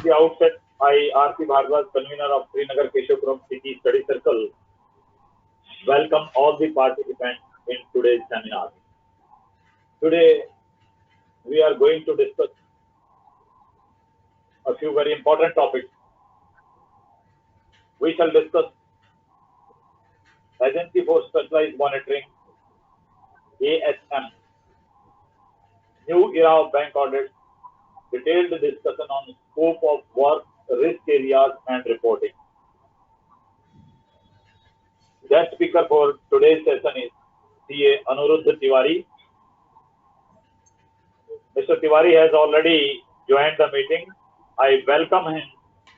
the outset, I, R.P. Bhardwaj, convener of Srinagar Keshapuram City Study Circle, welcome all the participants in today's seminar. Today, we are going to discuss a few very important topics. We shall discuss Agency for Specialized Monitoring, ASM, new era of bank audit, detailed discussion on scope of work, risk areas, and reporting. Guest speaker for today's session is CA Anuruddha Tiwari. Mr. Tiwari has already joined the meeting. I welcome him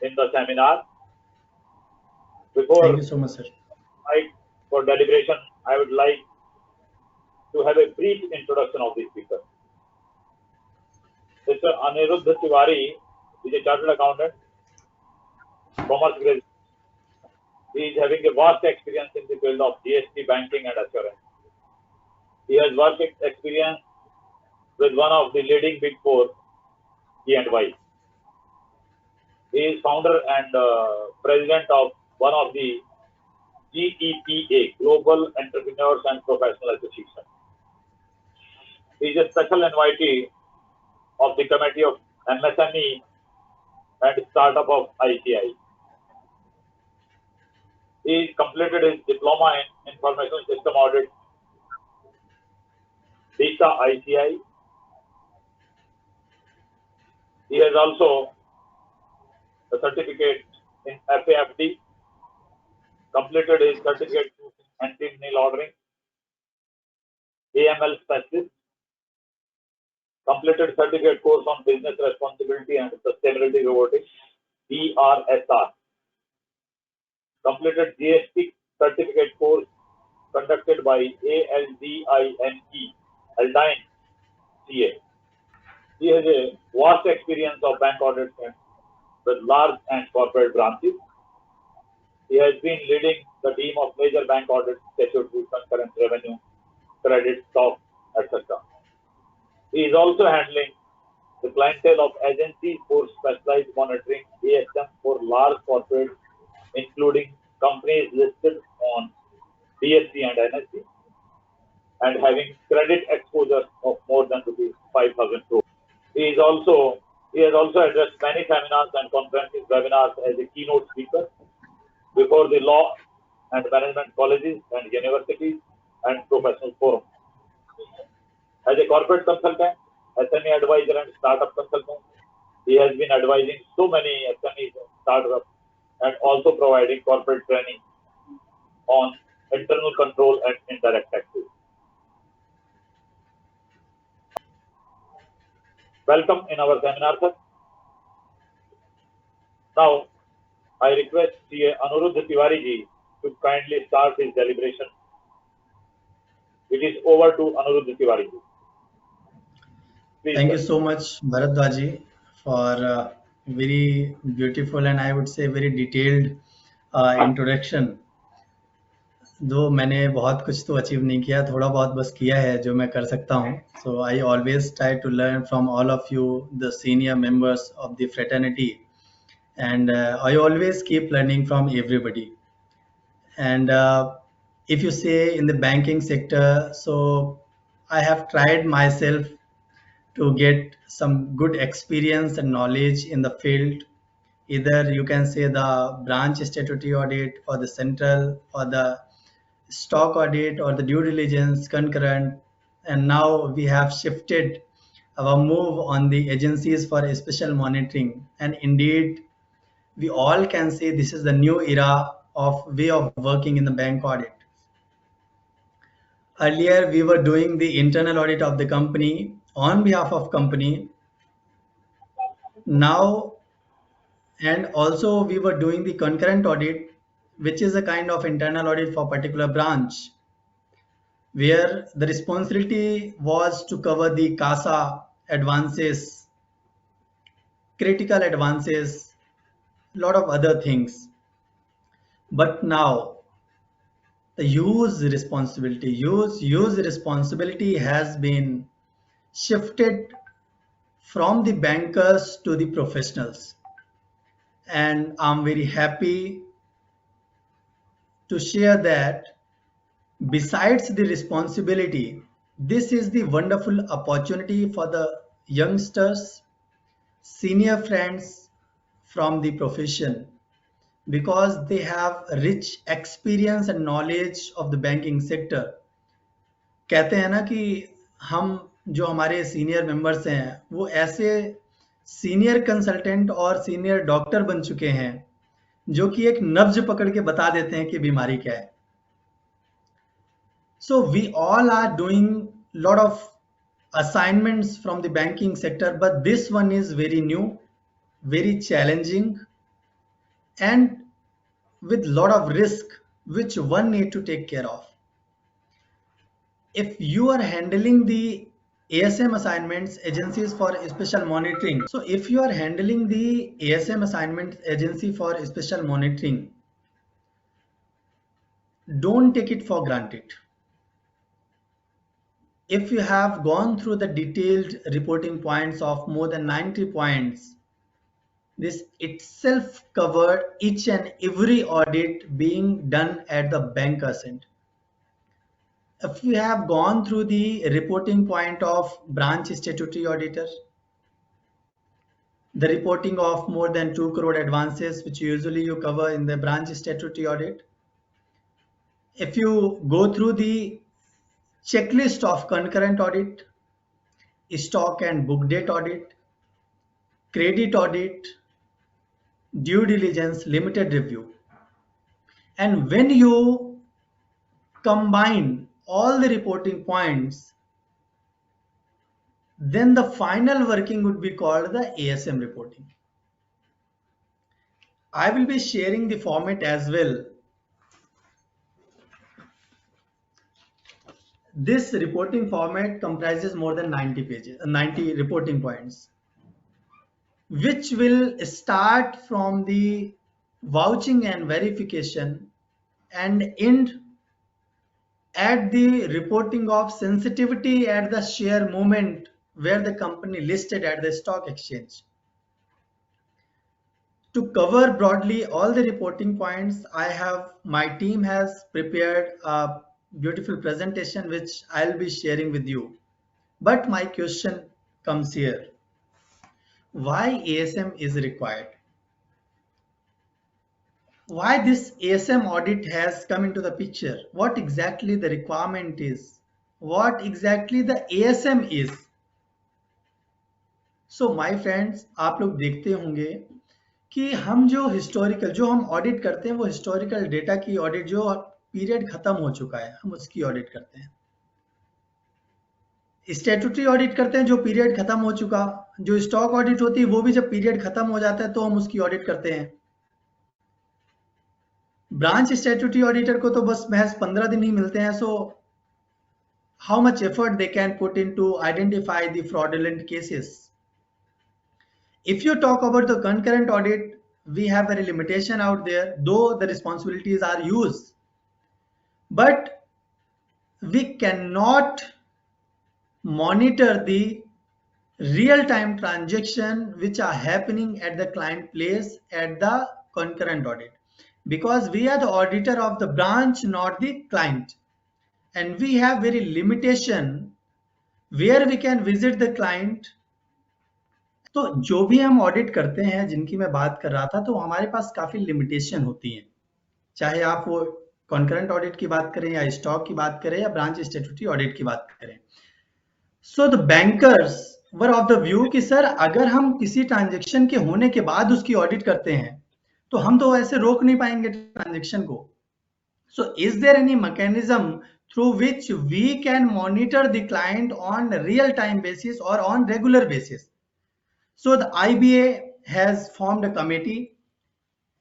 in the seminar. Before Thank you so much, sir. For deliberation, I would like to have a brief introduction of the speaker. Mr. Anuruddha Tiwari is a chartered accountant, commerce graduate. He is having a vast experience in the field of GST, banking, and assurance. He has work experience with one of the leading Big Four, E&Y. He is founder and president of one of the GEPA, Global Entrepreneurs and Professional Association. He is a special invitee of the Committee of MSME and Startup of ICI. He completed his diploma in Information System Audit, DISA ICI. He has also a certificate in FAFD, completed his certificate in anti-money laundering, AML specialist, completed certificate course on business responsibility and sustainability reporting, BRSR, completed GST certificate course conducted by ALDINE, Aldine CA. He has a vast experience of bank audits with large and corporate branches. He has been leading the team of major bank audits, statutory, concurrent revenue, credit, stock, etc. He is also handling the clientele of agencies for specialized monitoring, ASM, for large corporates, including companies listed on BSE and NSE, and having credit exposure of more than 5,000 crores. He has also addressed many seminars and conferences, webinars as a keynote speaker before the law and management colleges and universities and professional forums. As a corporate consultant, SME advisor and startup consultant, he has been advising so many SMEs and startups and also providing corporate training on internal control and indirect taxes. Welcome in our seminar, sir. Now, I request CA Anuruddha Tiwari ji to kindly start his deliberation. It is over to Anuruddha Tiwari ji. Please, Thank sir. you so much, Bharadwaj ji, for very beautiful and I would say very detailed introduction. दो मैंने बहुत कुछ तो achieve नहीं किया, थोड़ा बहुत बस किया है जो मैं कर सकता हूँ. So I always try to learn from all of you, the senior members of the fraternity, and I always keep learning from everybody. And if you say in the banking sector, so I have tried myself to get some good experience and knowledge in the field. Either you can say the branch statutory audit or the central or the stock audit or the due diligence concurrent, and now we have shifted our move on the agencies for special monitoring, and indeed we all can say this is the new era of way of working in the bank audit. Earlier we were doing the internal audit of the company on behalf of company. Now, and also we were doing the concurrent audit, which is a kind of internal audit for particular branch, where the responsibility was to cover the CASA advances, critical advances, lot of other things. But now the use responsibility has been shifted from the bankers to the professionals. and I'm very happy to share that besides the responsibility, this is the wonderful opportunity for the youngsters, senior friends from the profession, because they have rich experience and knowledge of the banking sector. कहते हैं ना कि हम जो हमारे senior members हैं वो ऐसे सीनियर कंसल्टेंट और सीनियर डॉक्टर बन चुके हैं जो कि एक नब्ज पकड़ के बता देते हैं कि बीमारी क्या है. So we all are doing lot of assignments from the banking sector, but this one is very new, very challenging, and with lot of risk which one need to take care of. If you are handling the ASM assignments agencies for special monitoring, so if you are handling the ASM assignment agency for special monitoring, don't take it for granted. If you have gone through the detailed reporting points of more than 90 points, this itself covered each and every audit being done at the bank end. If you have gone through the reporting point of branch statutory auditor, the reporting of more than 2 crore advances, which usually you cover in the branch statutory audit. If you go through the checklist of concurrent audit, stock and book date audit, credit audit, due diligence, limited review, and when you combine all the reporting points, then the final working would be called the ASM reporting. I will be sharing the format as well. This reporting format comprises more than 90 pages, 90 reporting points, which will start from the vouching and verification and end at the reporting of sensitivity at the share movement where the company listed at the stock exchange. To cover broadly all the reporting points, my team has prepared a beautiful presentation which I'll be sharing with you. But my question comes here. Why ASM is required? Why this ASM audit has come into the picture? What exactly the requirement is? What exactly the ASM is? So my friends, आप लोग देखते होंगे कि हम जो हम audit करते हैं वो हिस्टोरिकल डेटा की ऑडिट, जो पीरियड खत्म हो चुका है हम उसकी ऑडिट करते हैं. स्टैट्यूटरी ऑडिट करते हैं जो पीरियड खत्म हो चुका. जो स्टॉक ऑडिट होती है वो भी जब पीरियड खत्म हो जाता है तो हम उसकी ऑडिट करते हैं. ब्रांच स्टैट्यूटरी ऑडिटर को तो बस महज 15 दिन ही मिलते हैं. So how much effort they can put in to identify the fraudulent cases. If you talk about the concurrent audit, we have very limitation out there, though the responsibilities are used. But we cannot monitor the real-time transaction which are happening at the client place at the concurrent audit, because we are the auditor of the branch, not the client, and we have very limitation where we can visit the client. तो जो भी हम audit करते हैं जिनकी मैं बात कर रहा था, तो हमारे पास काफी लिमिटेशन होती हैं, चाहे आप वो कॉन्करेंट ऑडिट की बात करें या स्टॉक की बात करें या ब्रांच स्टैट्यूटरी ऑडिट की बात करें. So the bankers were of the view कि सर अगर हम किसी ट्रांजेक्शन के होने के बाद उसकी ऑडिट करते हैं तो हम तो ऐसे रोक नहीं पाएंगे ट्रांजेक्शन को. So is there any mechanism through which we can monitor the client on real time basis or on regular basis? So the IBA has formed a committee,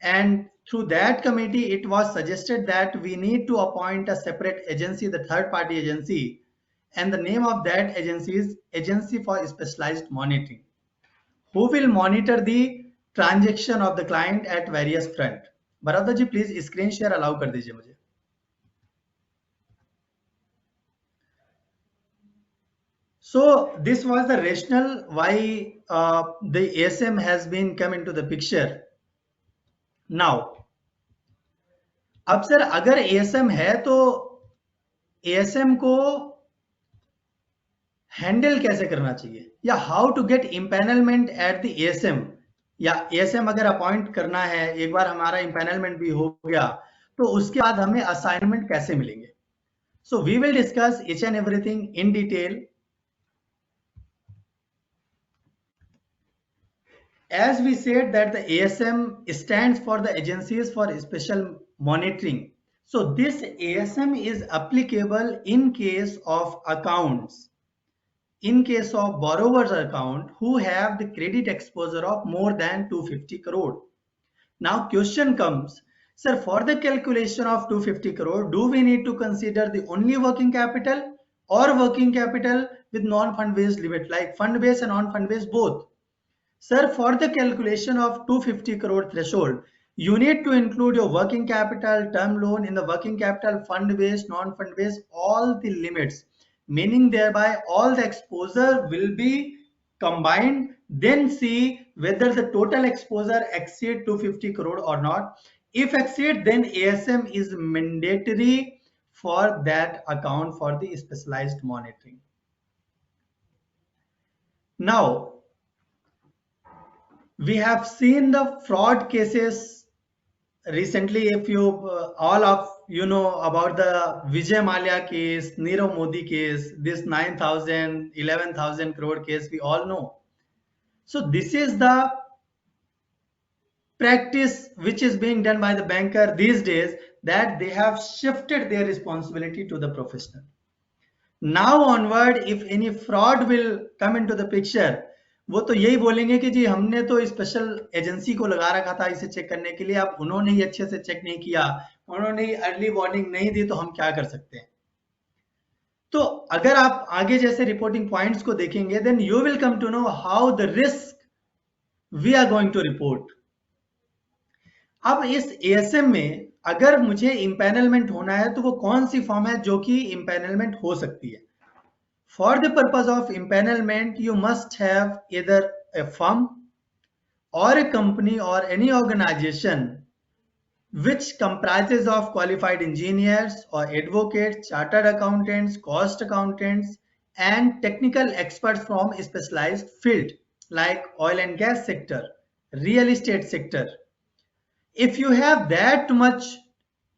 and through that committee it was suggested that we need to appoint a separate agency, the third party agency, and the name of that agency is Agency for Specialized Monitoring, who will monitor the transaction of the client at various front. Baradar ji, please screen share allow कर दीजिए मुझे. So this was the rationale why the ASM has been come into the picture. Now अब sir अगर ASM है तो ASM को handle कैसे करना चाहिए, या how to get empanelment at the ASM, या एएसएम अगर अपॉइंट करना है, एक बार हमारा इम्पैनलमेंट भी हो गया तो उसके बाद हमें असाइनमेंट कैसे मिलेंगे. So we will discuss each and everything in detail. As we said that the ASM stands for the Agencies for Special Monitoring. So this ASM is applicable in case of accounts, in case of borrower's account who have the credit exposure of more than 250 crore. Now question comes, sir, for the calculation of 250 crore, do we need to consider the only working capital or working capital with non-fund based limit, like fund based and non-fund based both? Sir, for the calculation of 250 crore threshold, you need to include your working capital, term loan in the working capital, fund based, non-fund based, all the limits, meaning thereby all the exposure will be combined, then see whether the total exposure exceed 250 crore or not. If exceed, then ASM is mandatory for that account for the specialized monitoring. Now, we have seen the fraud cases recently. If you all of you know about the Vijay Mallya case, Nirav Modi case, this 9,000, 11,000 crore case, we all know. So this is the practice which is being done by the banker these days, that they have shifted their responsibility to the professional. Now onward, if any fraud will come into the picture, वो तो यही बोलेंगे कि जी हमने तो special agency को लगा रखा था इसे चेक करने के लिए, अब उन्होंने ही अच्छे से चेक नहीं किया, उन्होंने ही अर्ली वार्निंग नहीं दी, तो हम क्या कर सकते हैं. तो अगर आप आगे जैसे रिपोर्टिंग पॉइंट्स को देखेंगे, then you will come to know how the risk we are going to report. अब इस एएसएम में अगर मुझे इम्पैनलमेंट होना है तो वो कौन सी फॉर्म है जो कि इम्पैनलमेंट हो सकती है. For the purpose of empanelment, you must have either a firm or a company or any organization which comprises of qualified engineers or advocates, chartered accountants, cost accountants, and technical experts from a specialized field like oil and gas sector, real estate sector. If you have that much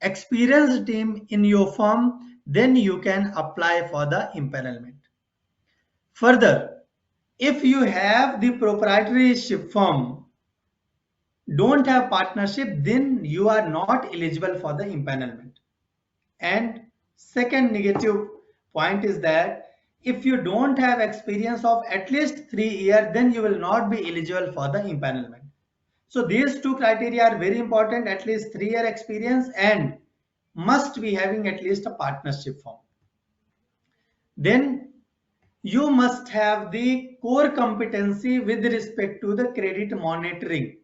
experienced team in your firm, then you can apply for the empanelment. Further, if you have the proprietorship firm, don't have partnership, then you are not eligible for the empanelment. And second negative point is that if you don't have experience of at least 3 years, then you will not be eligible for the empanelment. So these two criteria are very important, at least 3-year experience and must be having at least a partnership firm. Then you must have the core competency with respect to the credit monitoring.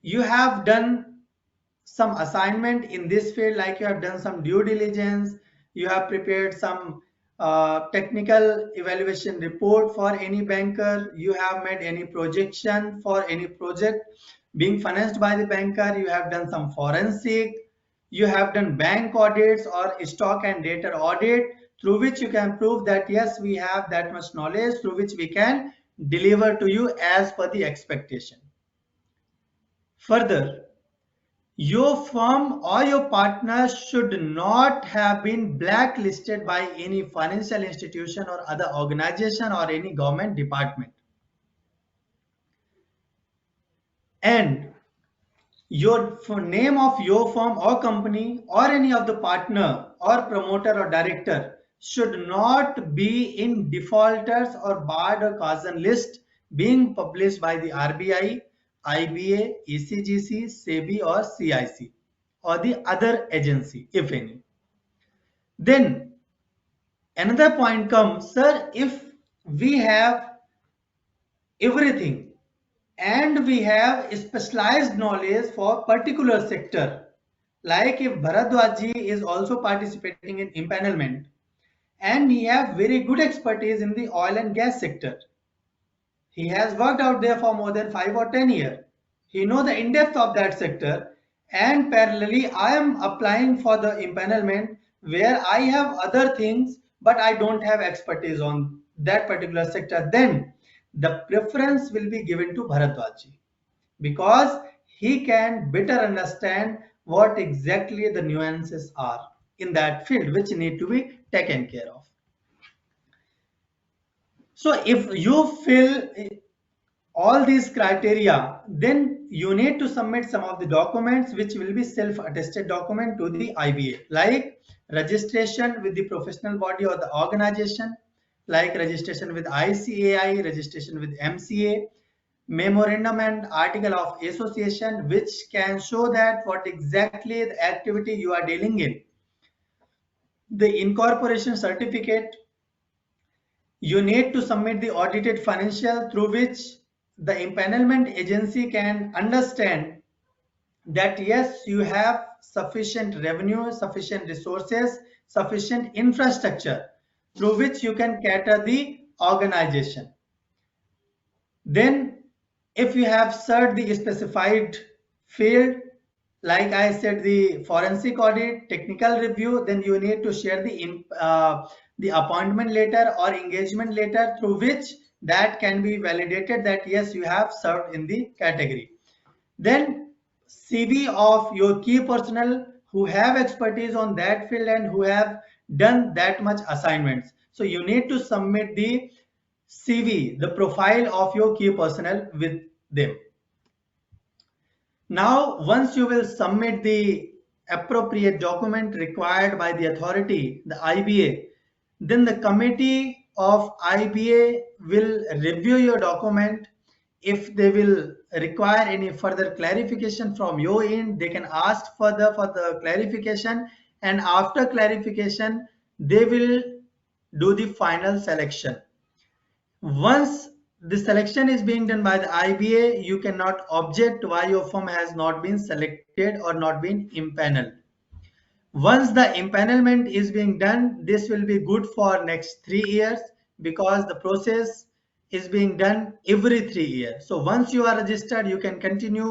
You have done some assignment in this field, like you have done some due diligence, you have prepared some technical evaluation report for any banker, you have made any projection for any project being financed by the banker, you have done some forensic, you have done bank audits or stock and data audit, through which you can prove that yes, we have that much knowledge through which we can deliver to you as per the expectation. Further, your firm or your partner should not have been blacklisted by any financial institution or other organization or any government department. And your name of your firm or company or any of the partner or promoter or director should not be in defaulters or barred or caution list being published by the RBI, IBA, ECGC, SEBI or CIC or the other agency, if any. Then another point comes, sir, if we have everything and we have specialized knowledge for particular sector, like if Bharadwaj ji is also participating in empanelment and he have very good expertise in the oil and gas sector, he has worked out there for more than 5 or 10 years, he know the in-depth of that sector, and parallelly I am applying for the empanelment where I have other things but I don't have expertise on that particular sector, then the preference will be given to Bharadwaj ji, because he can better understand what exactly the nuances are in that field which need to be taken care of. So if you fill all these criteria, then you need to submit some of the documents which will be self-attested document to the IBA, like registration with the professional body or the organization, like registration with ICAI, registration with MCA, memorandum and article of association, which can show that what exactly the activity you are dealing in, the incorporation certificate. You need to submit the audited financial through which the empanelment agency can understand that yes, you have sufficient revenue, sufficient resources, sufficient infrastructure through which you can cater the organization. Then if you have served the specified field, like I said, the forensic audit, technical review, then you need to share the appointment letter or engagement letter through which that can be validated that yes, you have served in the category. Then CV of your key personnel who have expertise on that field and who have done that much assignments. So you need to submit the CV, the profile of your key personnel with them. Now, once you will submit the appropriate document required by the authority, the IBA, then the committee of IBA will review your document. If they will require any further clarification from your end, they can ask further for the clarification, and after clarification, they will do the final selection. Once the selection is being done by the IBA, you cannot object why your firm has not been selected or not been impaneled. Once the empanelment is being done, this will be good for next 3 years because the process is being done every 3 years. So once you are registered, you can continue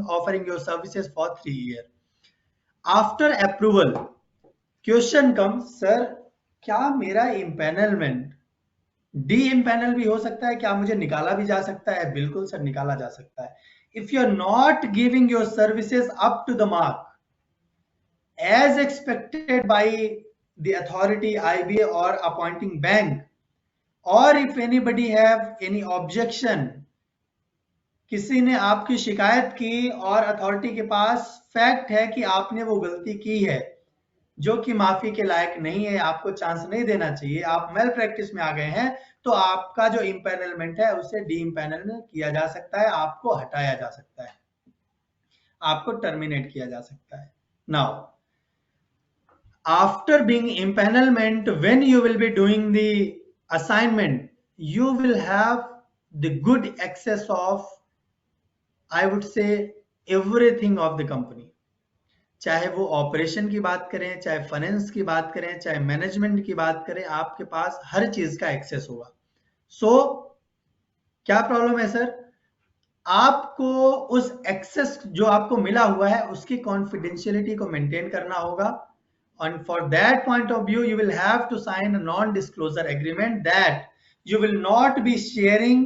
offering your services for 3 years. After approval, question comes, sir, क्या मेरा empanelment D empanel भी हो सकता है, क्या मुझे निकाला भी जा सकता है? बिल्कुल सर, निकाला जा सकता है. If you are not giving your services up to the mark as expected by the authority IBA or appointing bank, or if anybody have any objection, किसी ने आपकी शिकायत की और अथॉरिटी के पास फैक्ट है कि आपने वो गलती की है जो कि माफी के लायक नहीं है, आपको चांस नहीं देना चाहिए, आप मेल प्रैक्टिस में आ गए हैं, तो आपका जो इम्पैनलमेंट है उसे डी इम्पैनल किया जा सकता है, आपको हटाया जा सकता है, आपको टर्मिनेट किया जा सकता है. Now after being empanelment, when you will be doing the assignment, you will have the good access of, I would say, everything of the company. चाहे वो ऑपरेशन की बात करें, चाहे फाइनेंस की बात करें, चाहे मैनेजमेंट की बात करें, आपके पास हर चीज का एक्सेस होगा. सो क्या प्रॉब्लम है सर? आपको उस एक्सेस जो आपको मिला हुआ है उसकी कॉन्फिडेंशियलिटी को मेंटेन करना होगा. And for that point of view, you will have to sign a non-disclosure agreement that you will not be sharing,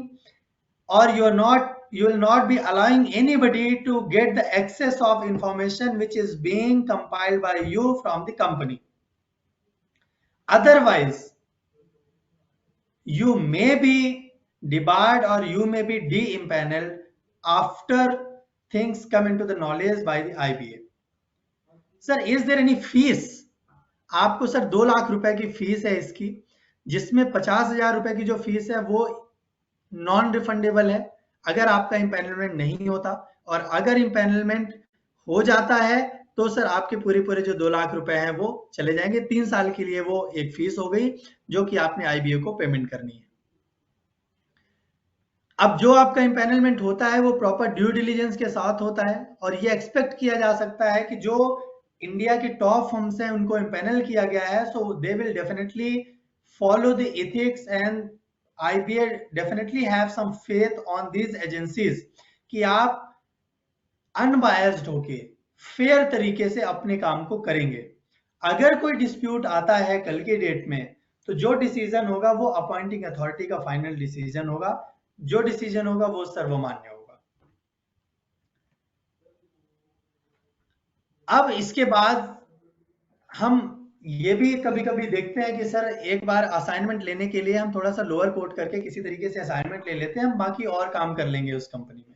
or you will not be allowing anybody to get the access of information which is being compiled by you from the company. Otherwise, you may be debarred or you may be de-impaneled after things come into the knowledge by the IBA. Sir, is there any fees? आपको sir 2 lakh रुपए की fees है इसकी, जिसमें 50,000 रुपए की जो fees है वो नॉन रिफंडेबल है अगर आपका इम्पैनलमेंट नहीं होता, और अगर इम्पैनलमेंट हो जाता है तो सर आपके पूरे जो 2 लाख रुपए हैं वो चले जाएंगे. 3 साल के लिए वो एक फीस हो गई जो कि आपने IBA को पेमेंट करनी है. अब जो आपका इम्पैनलमेंट होता है वो प्रॉपर ड्यू डिलीजेंस के साथ होता है, और ये एक्सपेक्ट किया जा सकता है कि जो इंडिया के टॉप फर्म्स हैं उनको इम्पैनल किया गया है, so they will definitely follow the ethics, and IBA definitely have some faith on these agencies कि आप अनबायस्ड होके फेयर तरीके से अपने काम को करेंगे। अगर कोई डिस्प्यूट आता है कल के डेट में, तो जो डिसीजन होगा वो अपॉइंटिंग अथॉरिटी का फाइनल डिसीजन होगा, जो डिसीजन होगा वो सर्वमान्य होगा। अब इसके बाद हम ये भी कभी कभी देखते हैं कि सर एक बार असाइनमेंट लेने के लिए हम थोड़ा सा लोअर कोट करके किसी तरीके से असाइनमेंट ले लेते हैं, हम बाकी और काम कर लेंगे उस कंपनी में।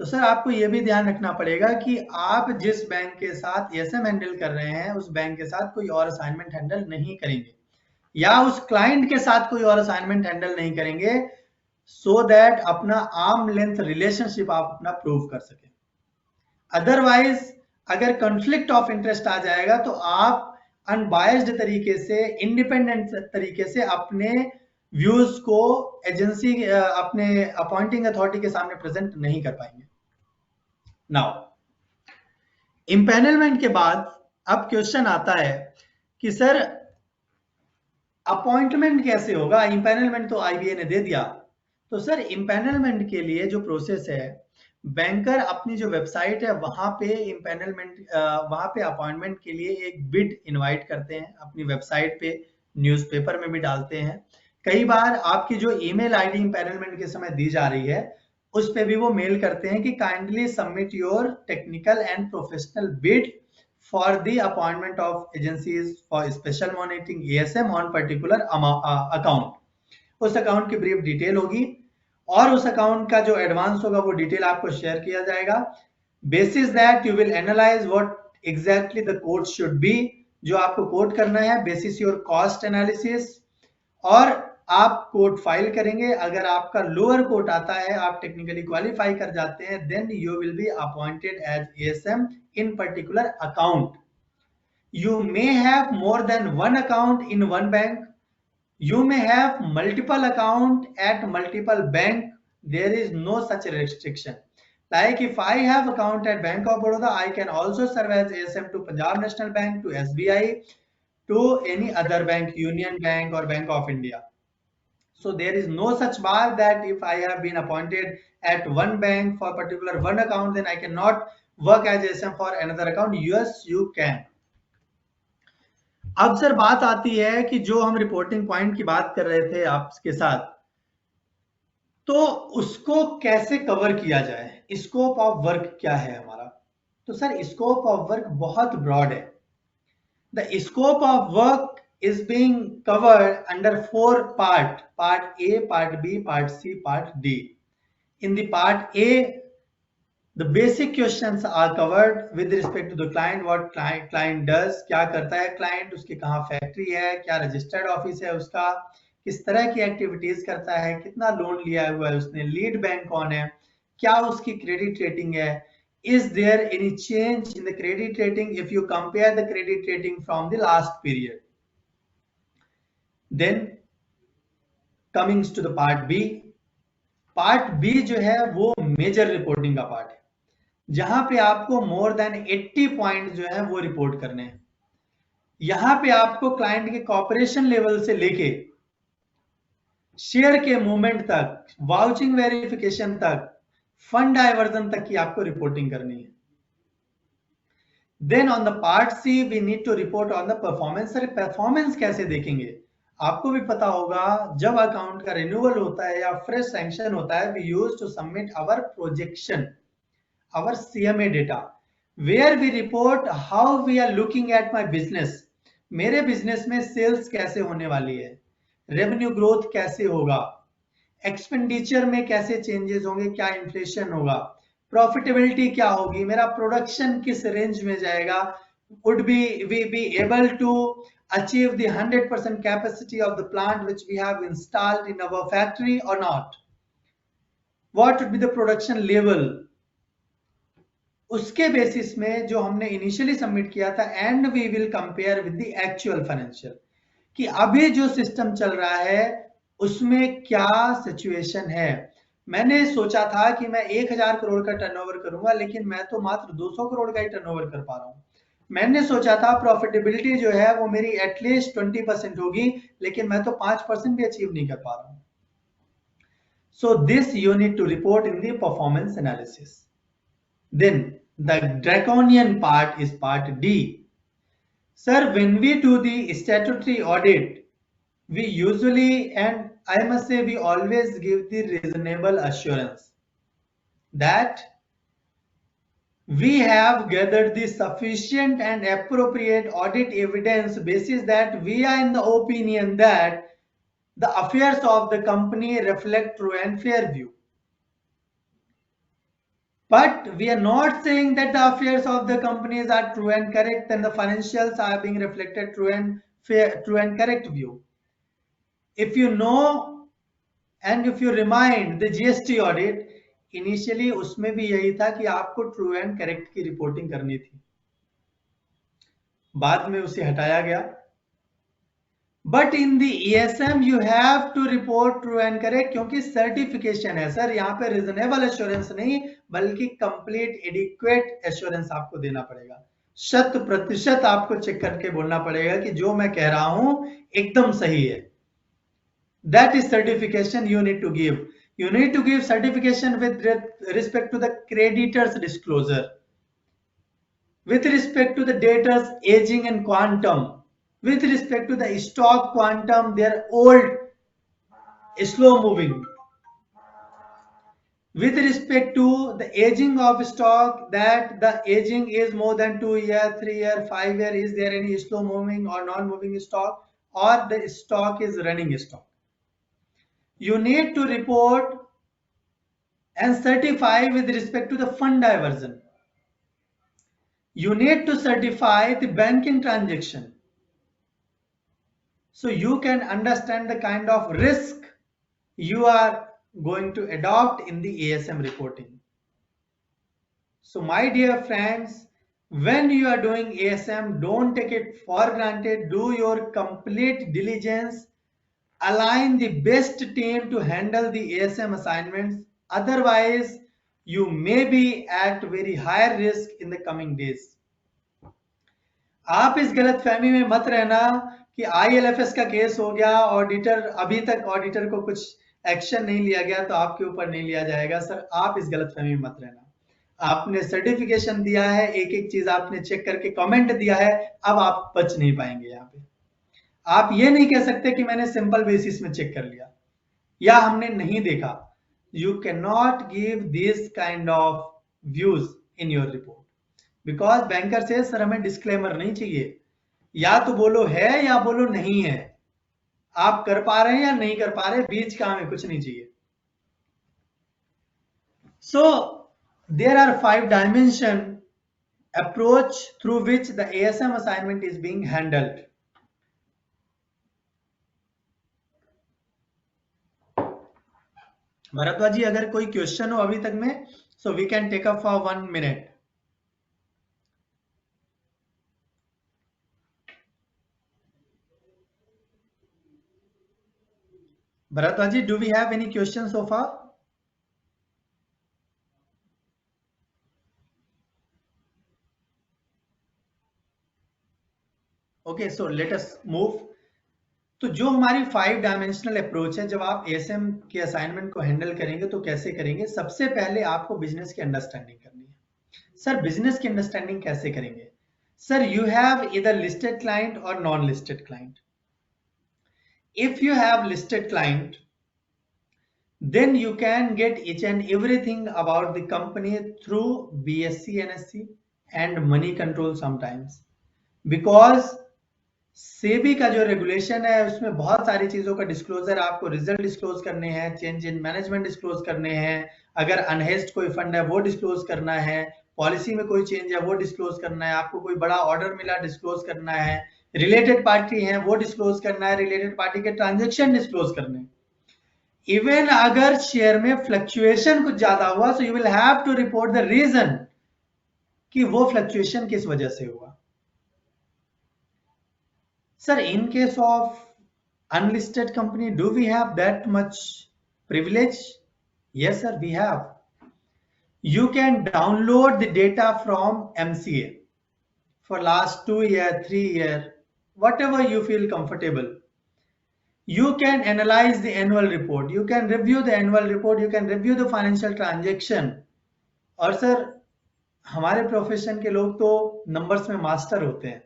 तो सर आपको ये भी ध्यान रखना पड़ेगा कि आप जिस बैंक के साथ एएसएम हैंडल कर रहे हैं उस बैंक के साथ कोई और असाइनमेंट हैंडल नहीं करेंगे, या उस क्लाइंट के साथ कोई और असाइनमेंट हैंडल नहीं करेंगे, सो दैट अपना आर्म लेंथ रिलेशनशिप आप अपना प्रूव कर सके। अदरवाइज अगर कॉन्फ्लिक्ट ऑफ इंटरेस्ट आ जाएगा तो आप अनबायस्ड तरीके से, इंडिपेंडेंट तरीके से अपने व्यूज को एजेंसी, अपने अपॉइंटिंग अथॉरिटी के सामने प्रेजेंट नहीं कर पाएंगे। नाउ इंपैनलमेंट के बाद अब क्वेश्चन आता है कि सर अपॉइंटमेंट कैसे होगा? इंपैनलमेंट तो आईबीए ने दे दिया, तो सर इंपैनलमेंट के लिए जो प्रोसेस है, बैंकर अपनी जो वेबसाइट है वहां पे इंपैनलमेंट, वहां पे अपॉइंटमेंट के लिए एक बिड इनवाइट करते हैं, अपनी वेबसाइट पे, न्यूज़पेपर में भी डालते हैं। कई बार आपकी जो ईमेल आईडी इंपैनलमेंट के समय दी जा रही है उस पे भी वो मेल करते हैं कि kindly submit your technical and professional bid for the appointment of agencies for special monitoring ASM on particular account. उस अकाउंट की ब्रीफ डिटेल होगी और उस अकाउंट का जो एडवांस होगा वो डिटेल आपको शेयर किया जाएगा। Basis that you will analyse what exactly the code should be, जो आपको कोड करना है बेसिस योर कॉस्ट एनालिसिस, और आप कोड फाइल करेंगे। अगर आपका लोअर कोड आता है, आप टेक्निकली क्वालिफाई कर जाते हैं, then you will be appointed as ASM in particular account. You may have more than one account in one bank. You may have multiple account at multiple bank. There is no such restriction. Like if I have account at Bank of Baroda, I can also serve as ASM to Punjab National Bank, to SBI, to any other bank, Union Bank or Bank of India. So there is no such bar that if I have been appointed at one bank for particular one account, then I cannot work as ASM for another account. Yes, you can. अब sir बात आती है कि जो हम reporting point की बात कर रहे थे आपके साथ, तो उसको कैसे कवर किया जाए, स्कोप ऑफ वर्क क्या है हमारा? तो सर स्कोप ऑफ वर्क बहुत ब्रॉड है। The scope of work is being covered under 4 part A, part B, part C, part D. In the part A, the basic questions are covered with respect to the client, what client does, क्या करता है client, उसकी कहाँ factory है, क्या registered office है उसका, किस तरह की एक्टिविटीज करता है, कितना लोन लिया हुआ है उसने, लीड बैंक कौन है, क्या उसकी क्रेडिट रेटिंग है, is there any change in the credit rating if you compare the credit rating from the last period. Then coming to the part B. Part B जो है वो मेजर रिपोर्टिंग का part है, जहां पे आपको more than 80 point जो है वो रिपोर्ट करने हैं। यहां पे आपको क्लाइंट के कॉपरेशन लेवल से लेके शेयर के मूवमेंट तक, वाउचिंग वेरिफिकेशन तक, फंड डाइवर्जन तक की आपको रिपोर्टिंग करनी है। Then on the part C we need to report on the performance. Sir performance कैसे देखेंगे? आपको भी पता होगा जब अकाउंट का रिन्यूअल होता है या फ्रेश सैंक्शन होता है, we use to submit our projection, our CMA data, where we report how we are looking at my business. मेरे बिजनेस में सेल्स कैसे होने वाली है, रेवेन्यू ग्रोथ कैसे होगा, एक्सपेंडिचर में कैसे चेंजेस होंगे, क्या इन्फ्लेशन होगा, प्रॉफिटेबिलिटी क्या होगी, मेरा प्रोडक्शन किस रेंज में जाएगा, would we be able to achieve the 100% capacity of the plant which we have installed in our factory or not, what would be the production level। उसके बेसिस में जो हमने इनिशियली सबमिट किया था, and we will compare with the actual financial, कि अभी जो system चल रहा है उसमें क्या सिचुएशन है। मैंने सोचा था कि मैं 1000 करोड़ का टर्नओवर करूंगा, लेकिन मैं तो मात्र 200 करोड़ का ही टर्नओवर कर पा रहा हूं। मैंने सोचा था प्रॉफिटेबिलिटी जो है वो मेरी एटलीस्ट 20% होगी, लेकिन मैं तो 5% भी अचीव नहीं कर पा रहा हूं। So this you need to report in the performance analysis. Then The draconian part is part D. Sir, when we do the statutory audit, we usually, and I must say we always give the reasonable assurance that we have gathered the sufficient and appropriate audit evidence basis that we are in the opinion that the affairs of the company reflect true and fair view. But we are not saying that the affairs of the companies are true and correct and the financials are being reflected true and fair, true and correct view. If you know and if you remind the GST audit, initially उसमें भी यही था कि आपको true and correct की reporting करनी थी, बाद में उसे हटाया गया. But in the ESM you have to report true and correct, क्योंकि सर्टिफिकेशन है सर. यहाँ पे रीजनेबल एश्योरेंस नहीं बल्कि कंप्लीट एडिक्वेट एश्योरेंस आपको देना पड़ेगा. 100% आपको चेक करके बोलना पड़ेगा कि जो मैं कह रहा हूं एकदम सही है. That is certification you need to give. You need to give certification with respect to the creditor's disclosure, with respect to the debtor's aging and quantum, with respect to the stock quantum, their old, slow moving, with respect to the aging of stock, that the aging is more than 2 years, 3 years, 5 years, is there any slow moving or non-moving stock, or the stock is running stock. You need to report and certify with respect to the fund diversion. You need to certify the banking transaction. So you can understand the kind of risk you are going to adopt in the ASM reporting. So my dear friends, when you are doing ASM, don't take it for granted. Do your complete diligence. Align the best team to handle the ASM assignments. Otherwise, you may be at very high risk in the coming days. आप इस गलत फहमी में मत रहना कि ILFS का case हो गया, ऑडिटर अभी तक ऑडिटर को कुछ एक्शन नहीं लिया गया तो आपके ऊपर नहीं लिया जाएगा. सर, आप इस गलत फहमी में मत रहना. आपने सर्टिफिकेशन दिया है, एक एक चीज आपने चेक करके कमेंट दिया है, अब आप बच नहीं पाएंगे. यहाँ पे आप ये नहीं कह सकते कि मैंने सिंपल बेसिस में चेक कर लिया या हमने नहीं देखा. You can not give this kind of views in your report because banker से सर हमें डिस्क्लेमर नहीं चाहिए. या तो बोलो है या बोलो नहीं है. आप कर पा रहे हैं या नहीं कर पा रहे, बीच का हमें कुछ नहीं चाहिए. So there are 5 dimension approach through which the ASM assignment is being handled. Bharadwaj ji, अगर कोई क्वेश्चन हो अभी तक में, so we can take up for 1 minute. Bharadwaj ji, do we have any question so far? Okay, so let us move. तो जो हमारी 5 dimensional approach है, जब आप ASM के असाइनमेंट को हैंडल करेंगे तो कैसे करेंगे? सबसे पहले आपको बिजनेस की अंडरस्टैंडिंग करनी है. सर, बिजनेस की अंडरस्टैंडिंग कैसे करेंगे? Sir, you have either listed client और non listed client. If you have listed client, then you can get each and everything about the company through BSc, NSC and money control sometimes, because SEBI का जो regulation है उसमें बहुत सारी चीजों का disclosure, आपको रिजल्ट डिस्क्लोज करने हैं, चेंज इन मैनेजमेंट डिस्क्लोज करने हैं, अगर अनहेज्ड कोई फंड है वो डिस्क्लोज करना है, पॉलिसी में कोई चेंज है वो डिस्क्लोज करना है, आपको कोई बड़ा ऑर्डर मिला डिस्क्लोज करना है, रिलेटेड पार्टी है वो डिस्क्लोज करना है, रिलेटेड पार्टी के ट्रांजेक्शन डिस्क्लोज करने हैं. इवन अगर शेयर में फ्लक्चुएशन कुछ ज्यादा हुआ, so you will have to report the reason कि वो फ्लक्चुएशन किस वजह से हुआ. Sir, in case of unlisted company, do we have that much privilege? Yes, sir, we have. You can download the data from MCA for last 2 years, 3 years, whatever you feel comfortable. You can analyze the annual report. You can review the annual report. You can review the financial transaction. और sir, हमारे profession के लोग तो numbers में master होते हैं।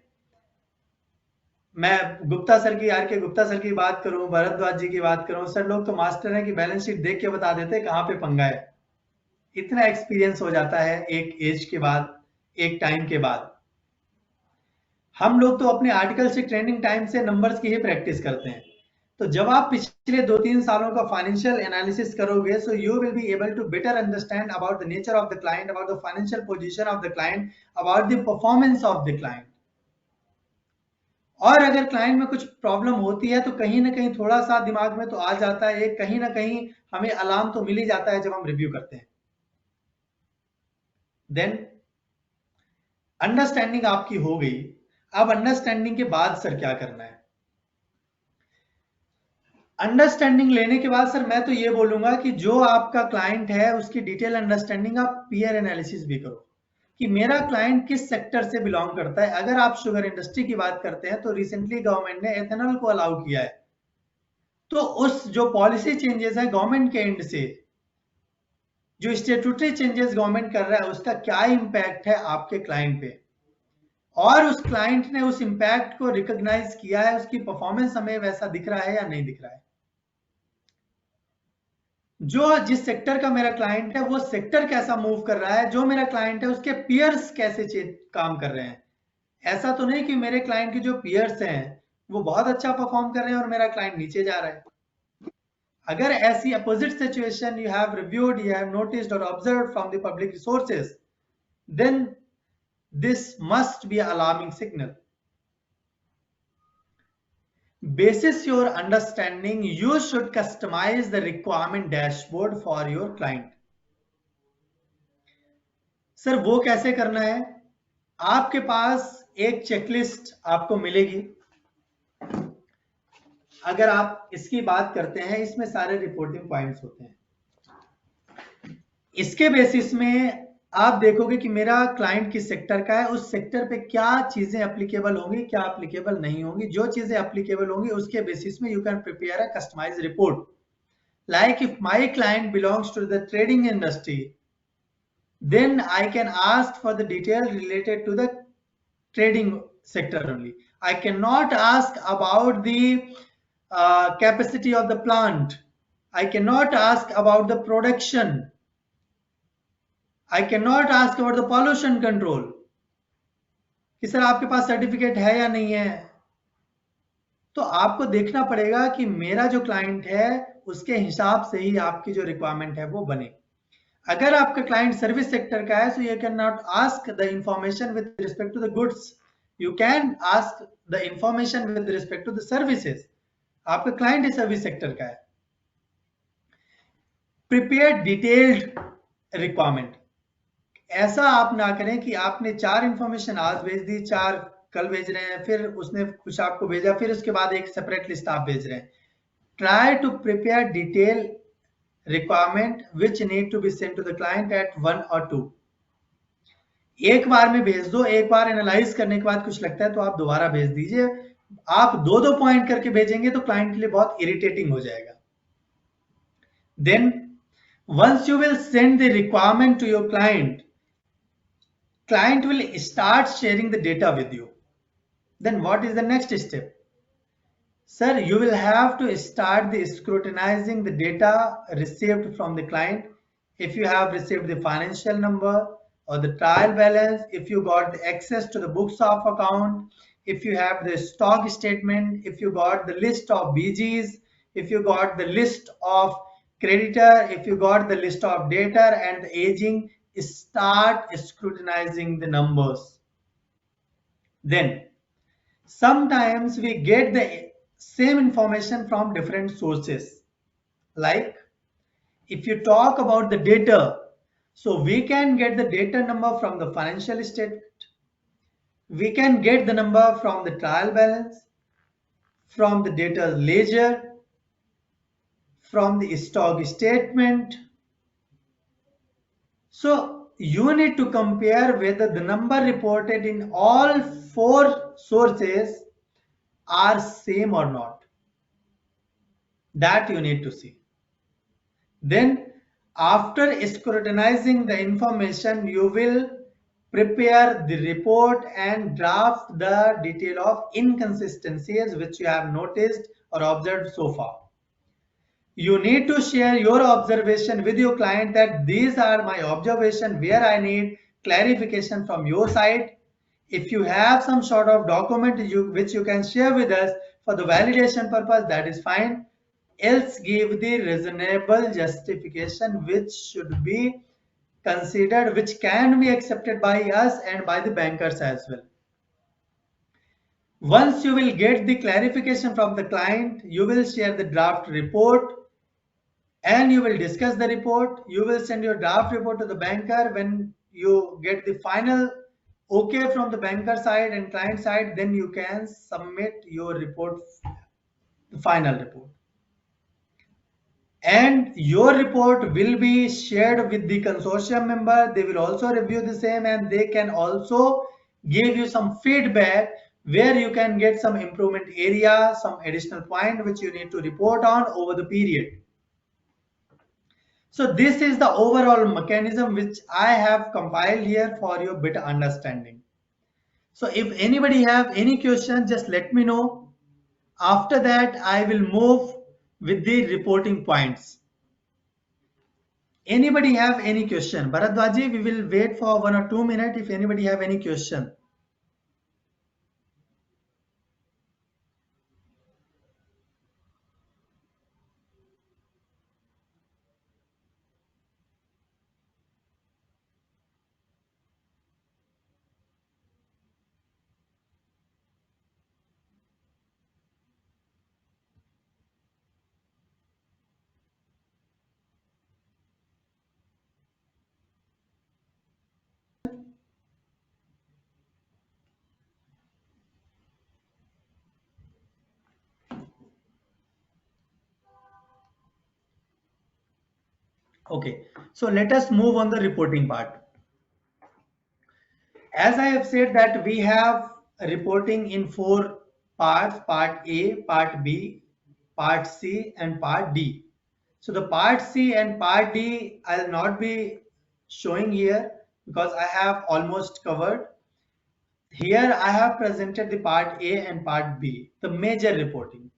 मैं Gupta sir की, आर के गुप्ता सर की बात करूं, भरद्वाज जी की बात करूं, सर लोग तो मास्टर हैं कि बैलेंस शीट देख के बता देते हैं कहां पे पंगा है। इतना एक्सपीरियंस हो जाता है एक एज के बाद, एक टाइम के बाद। हम लोग तो अपने आर्टिकल से ट्रेनिंग टाइम से नंबर्स की ही प्रैक्टिस करते हैं। तो जब आप पिछले 2-3 सालों का फाइनेंशियल एनालिसिस करोगे, so you will be able to better understand about the nature of the client, about the financial position of the client, about the performance of the client. और अगर क्लाइंट में कुछ प्रॉब्लम होती है तो कहीं ना कहीं थोड़ा सा दिमाग में तो आ जाता है, कहीं ना कहीं हमें अलार्म तो मिल ही जाता है जब हम रिव्यू करते हैं। देन अंडरस्टैंडिंग आपकी हो गई। अब अंडरस्टैंडिंग के बाद सर क्या करना है? अंडरस्टैंडिंग लेने के बाद सर मैं तो ये बोलूंगा कि जो आपका क्लाइंट है उसकी डिटेल अंडरस्टैंडिंग आप पीयर एनालिसिस भी करो कि मेरा क्लाइंट किस सेक्टर से बिलोंग करता है। अगर आप शुगर इंडस्ट्री की बात करते हैं तो रिसेंटली गवर्नमेंट ने एथेनॉल को अलाउ किया है, तो उस जो पॉलिसी चेंजेस है गवर्नमेंट के एंड से, जो स्टेट्यूटरी चेंजेस गवर्नमेंट कर रहा है, उसका क्या इंपैक्ट है आपके क्लाइंट पे, और उस क्लाइंट ने उस इंपैक्ट को रिकॉग्नाइज किया है, उसकी परफॉर्मेंस हमें वैसा दिख रहा है या नहीं दिख रहा है। जो जिस सेक्टर का मेरा क्लाइंट है वो सेक्टर कैसा मूव कर रहा है, जो मेरा क्लाइंट है उसके पियर्स कैसे काम कर रहे हैं। ऐसा तो नहीं कि मेरे क्लाइंट के जो पियर्स हैं वो बहुत अच्छा परफॉर्म कर रहे हैं और मेरा क्लाइंट नीचे जा रहा है। अगर ऐसी opposite situation you have reviewed, you have noticed or observed from the public resources, then this must be an alarming signal. Basis your understanding, you should customize the requirement dashboard for your client. Sir वो कैसे करना है? आपके पास एक checklist आपको मिलेगी। अगर आप इसकी बात करते हैं, इसमें सारे रिपोर्टिंग पॉइंट्स होते हैं। इसके बेसिस में आप देखोगे कि मेरा क्लाइंट किस सेक्टर का है, उस सेक्टर पे क्या चीजें एप्लीकेबल होंगी, क्या एप्लीकेबल नहीं होंगी। जो चीजें एप्लीकेबल होंगी उसके बेसिस में you can prepare a customized report. Like if my client belongs to the trading industry, then I can ask for the detail related to the trading sector only. I cannot ask about the capacity of the plant. I cannot ask about the production. I cannot ask about the pollution control. कि sir आपके पास certificate है या नहीं है। तो आपको देखना पड़ेगा कि मेरा जो क्लाइंट है उसके हिसाब से ही आपकी जो रिक्वायरमेंट है वो बने। अगर आपका क्लाइंट सर्विस सेक्टर का है, so you cannot ask the information with respect to the goods. You can ask the information with respect to the services. आपका क्लाइंट सर्विस सेक्टर का है। Prepare detailed requirement. ऐसा आप ना करें कि आपने 4 इंफॉर्मेशन आज भेज दी, 4 कल भेज रहे हैं, फिर उसने कुछ आपको भेजा, फिर उसके बाद एक सेपरेट लिस्ट आप भेज रहे हैं। Try to prepare detail requirement which need to be sent to the client at 1 or 2. एक बार में भेज दो, एक बार एनालाइज करने के बाद कुछ लगता है तो आप दोबारा भेज दीजिए। आप 2-2 पॉइंट करके भेजेंगे तो क्लाइंट के लिए बहुत इरिटेटिंग हो जाएगा। Then once you will send the requirement to your client will start sharing the data with you. Then what is the next step? Sir, you will have to start the scrutinizing the data received from the client. If you have received the financial number or the trial balance, if you got the access to the books of account, if you have the stock statement, if you got the list of BGs, if you got the list of creditor, if you got the list of debtor and the aging, start scrutinizing the numbers. Then sometimes we get the same information from different sources. Like if you talk about the data, so we can get the data number from the financial statement, we can get the number from the trial balance, from the data ledger, from the stock statement. So you need to compare whether the number reported in all 4 sources are same or not. That you need to see. Then after scrutinizing the information, you will prepare the report and draft the detail of inconsistencies which you have noticed or observed so far. You need to share your observation with your client that these are my observation where I need clarification from your side. If you have some sort of document which you can share with us for the validation purpose, that is fine. Else give the reasonable justification which should be considered, which can be accepted by us and by the bankers as well. Once you will get the clarification from the client, you will share the draft report and you will discuss the report. You will send your draft report to the banker. When you get the final okay from the banker side and client side, then you can submit your report, the final report. And your report will be shared with the consortium member. They will also review the same and they can also give you some feedback where you can get some improvement area, some additional point which you need to report on over the period. So this is the overall mechanism which I have compiled here for your better understanding. So if anybody have any question, just let me know. After that, I will move with the reporting points. Anybody have any question? Bharadwaji, we will wait for 1 or 2 minutes if anybody have any question. Okay, so let us move on the reporting part. As I have said that we have reporting in 4 parts, part A, part B, part C and part D. So the part C and part D I'll not be showing here because I have almost covered. Here I have presented the part A and part B, the major reporting.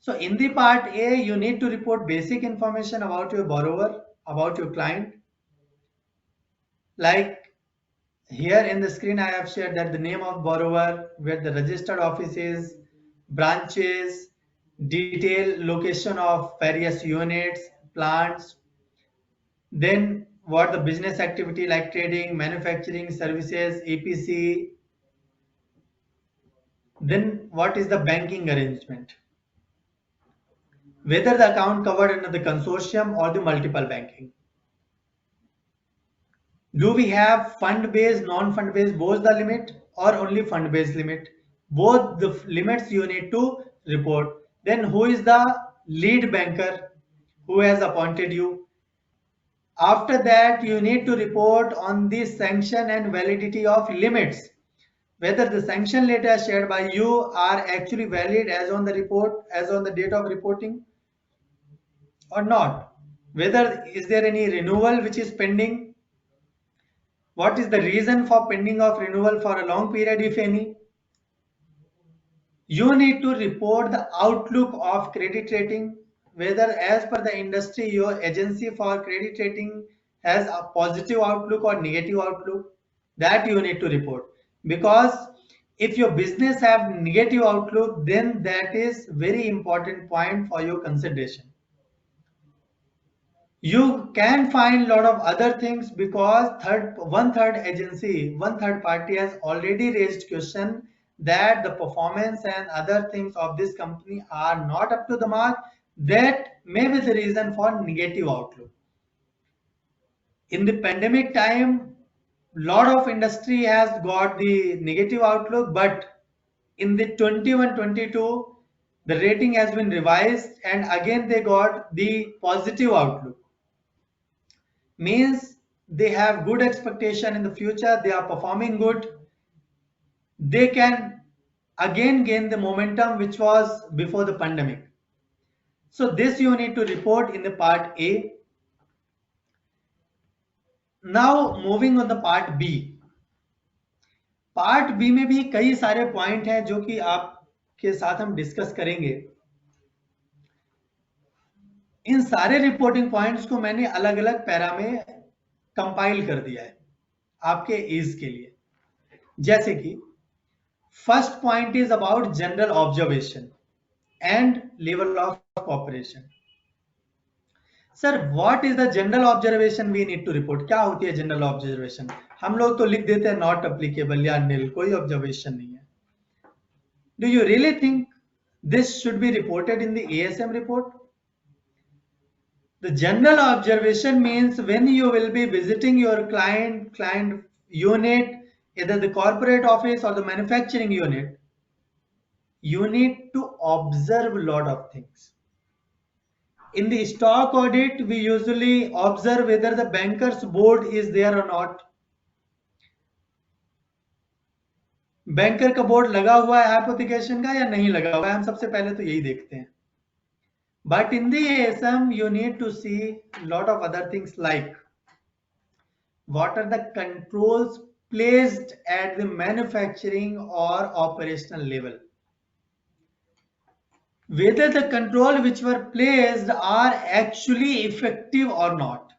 So in the part A, you need to report basic information about your borrower, about your client. Like here in the screen, I have shared that the name of borrower, where the registered office is, branches, detail, location of various units, plants, then what the business activity like trading, manufacturing, services, EPC, then what is the banking arrangement, whether the account covered under the consortium or the multiple banking. Do we have fund-based, non-fund-based, both the limit or only fund-based limit? Both the limits you need to report. Then who is the lead banker who has appointed you? After that, you need to report on the sanction and validity of limits. Whether the sanction letter shared by you are actually valid as on the report, as on the date of reporting or not. Whether is there any renewal which is pending. What is the reason for pending of renewal for a long period, if any? You need to report the outlook of credit rating, whether as per the industry your agency for credit rating has a positive outlook or negative outlook. That you need to report, because if your business have negative outlook, then that is very important point for your consideration. You can find a lot of other things because one third agency, one third party has already raised question that the performance and other things of this company are not up to the mark. That may be the reason for negative outlook. In the pandemic time, lot of industry has got the negative outlook, but in the 21-22, the rating has been revised and again they got the positive outlook. Means they have good expectation in the future, they are performing good, they can again gain the momentum which was before the pandemic. So this you need to report in the part A. Now moving on the part B. Part B में भी कई सारे point हैं जो कि आपके साथ हम डिस्कस करेंगे। इन सारे रिपोर्टिंग पॉइंट्स को मैंने अलग अलग पैरा में कंपाइल कर दिया है आपके ईज के लिए। जैसे कि first point is about general observation and level of cooperation. Sir what is the general observation we need to report? क्या होती है जनरल ऑब्जर्वेशन? हम लोग तो लिख देते हैं नॉट अप्लीकेबल या नील, कोई ऑब्जर्वेशन नहीं है। Do you really think this should be reported in the ASM report? The general observation means when you will be visiting your client unit, either the corporate office or the manufacturing unit, you need to observe a lot of things. In the stock audit, we usually observe whether the banker's board is there or not. Banker का board लगा हुआ है application का या नहीं लगा हुआ है, हम सबसे पहले तो यही देखते हैं। But in the ASM, you need to see a lot of other things like what are the controls placed at the manufacturing or operational level. Whether the control which were placed are actually effective or not.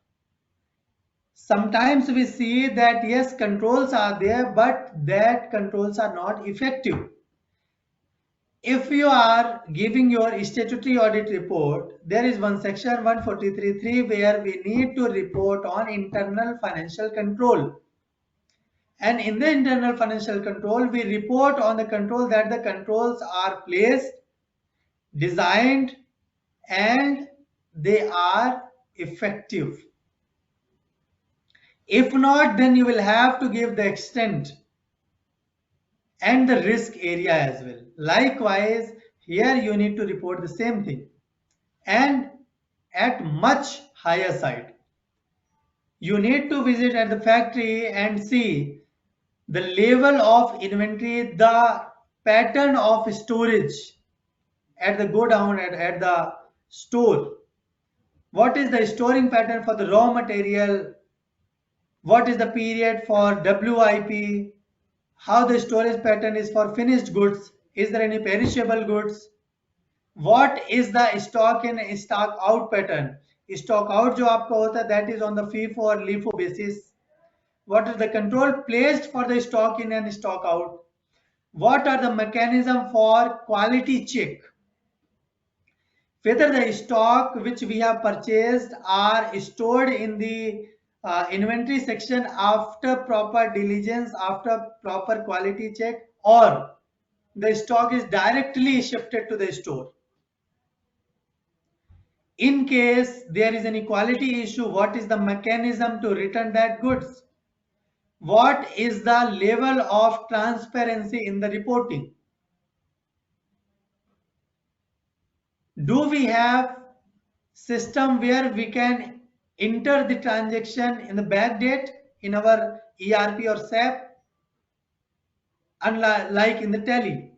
Sometimes we see that yes, controls are there, but that controls are not effective. If you are giving your statutory audit report, there is one section 143.3 where we need to report on internal financial control. And in the internal financial control, we report on the control that the controls are placed, designed, and they are effective. If not, then you will have to give the extent and the risk area as well. Likewise, here you need to report the same thing and at much higher side. You need to visit at the factory and see the level of inventory, the pattern of storage at the go down at the store. What is the storing pattern for the raw material? What is the period for WIP? How the storage pattern is for finished goods? Is there any perishable goods? What is the stock in stock out pattern? Stock out जो आपका होता है that is on the FIFO or LIFO basis. What is the control placed for the stock in and stock out? What are the mechanism for quality check? Whether the stock which we have purchased are stored in the inventory section after proper diligence, after proper quality check, or the stock is directly shifted to the store. In case there is any quality issue, what is the mechanism to return that goods? What is the level of transparency in the reporting? Do we have system where we can enter the transaction in the back date in our ERP or SAP? Unlike in the Tally,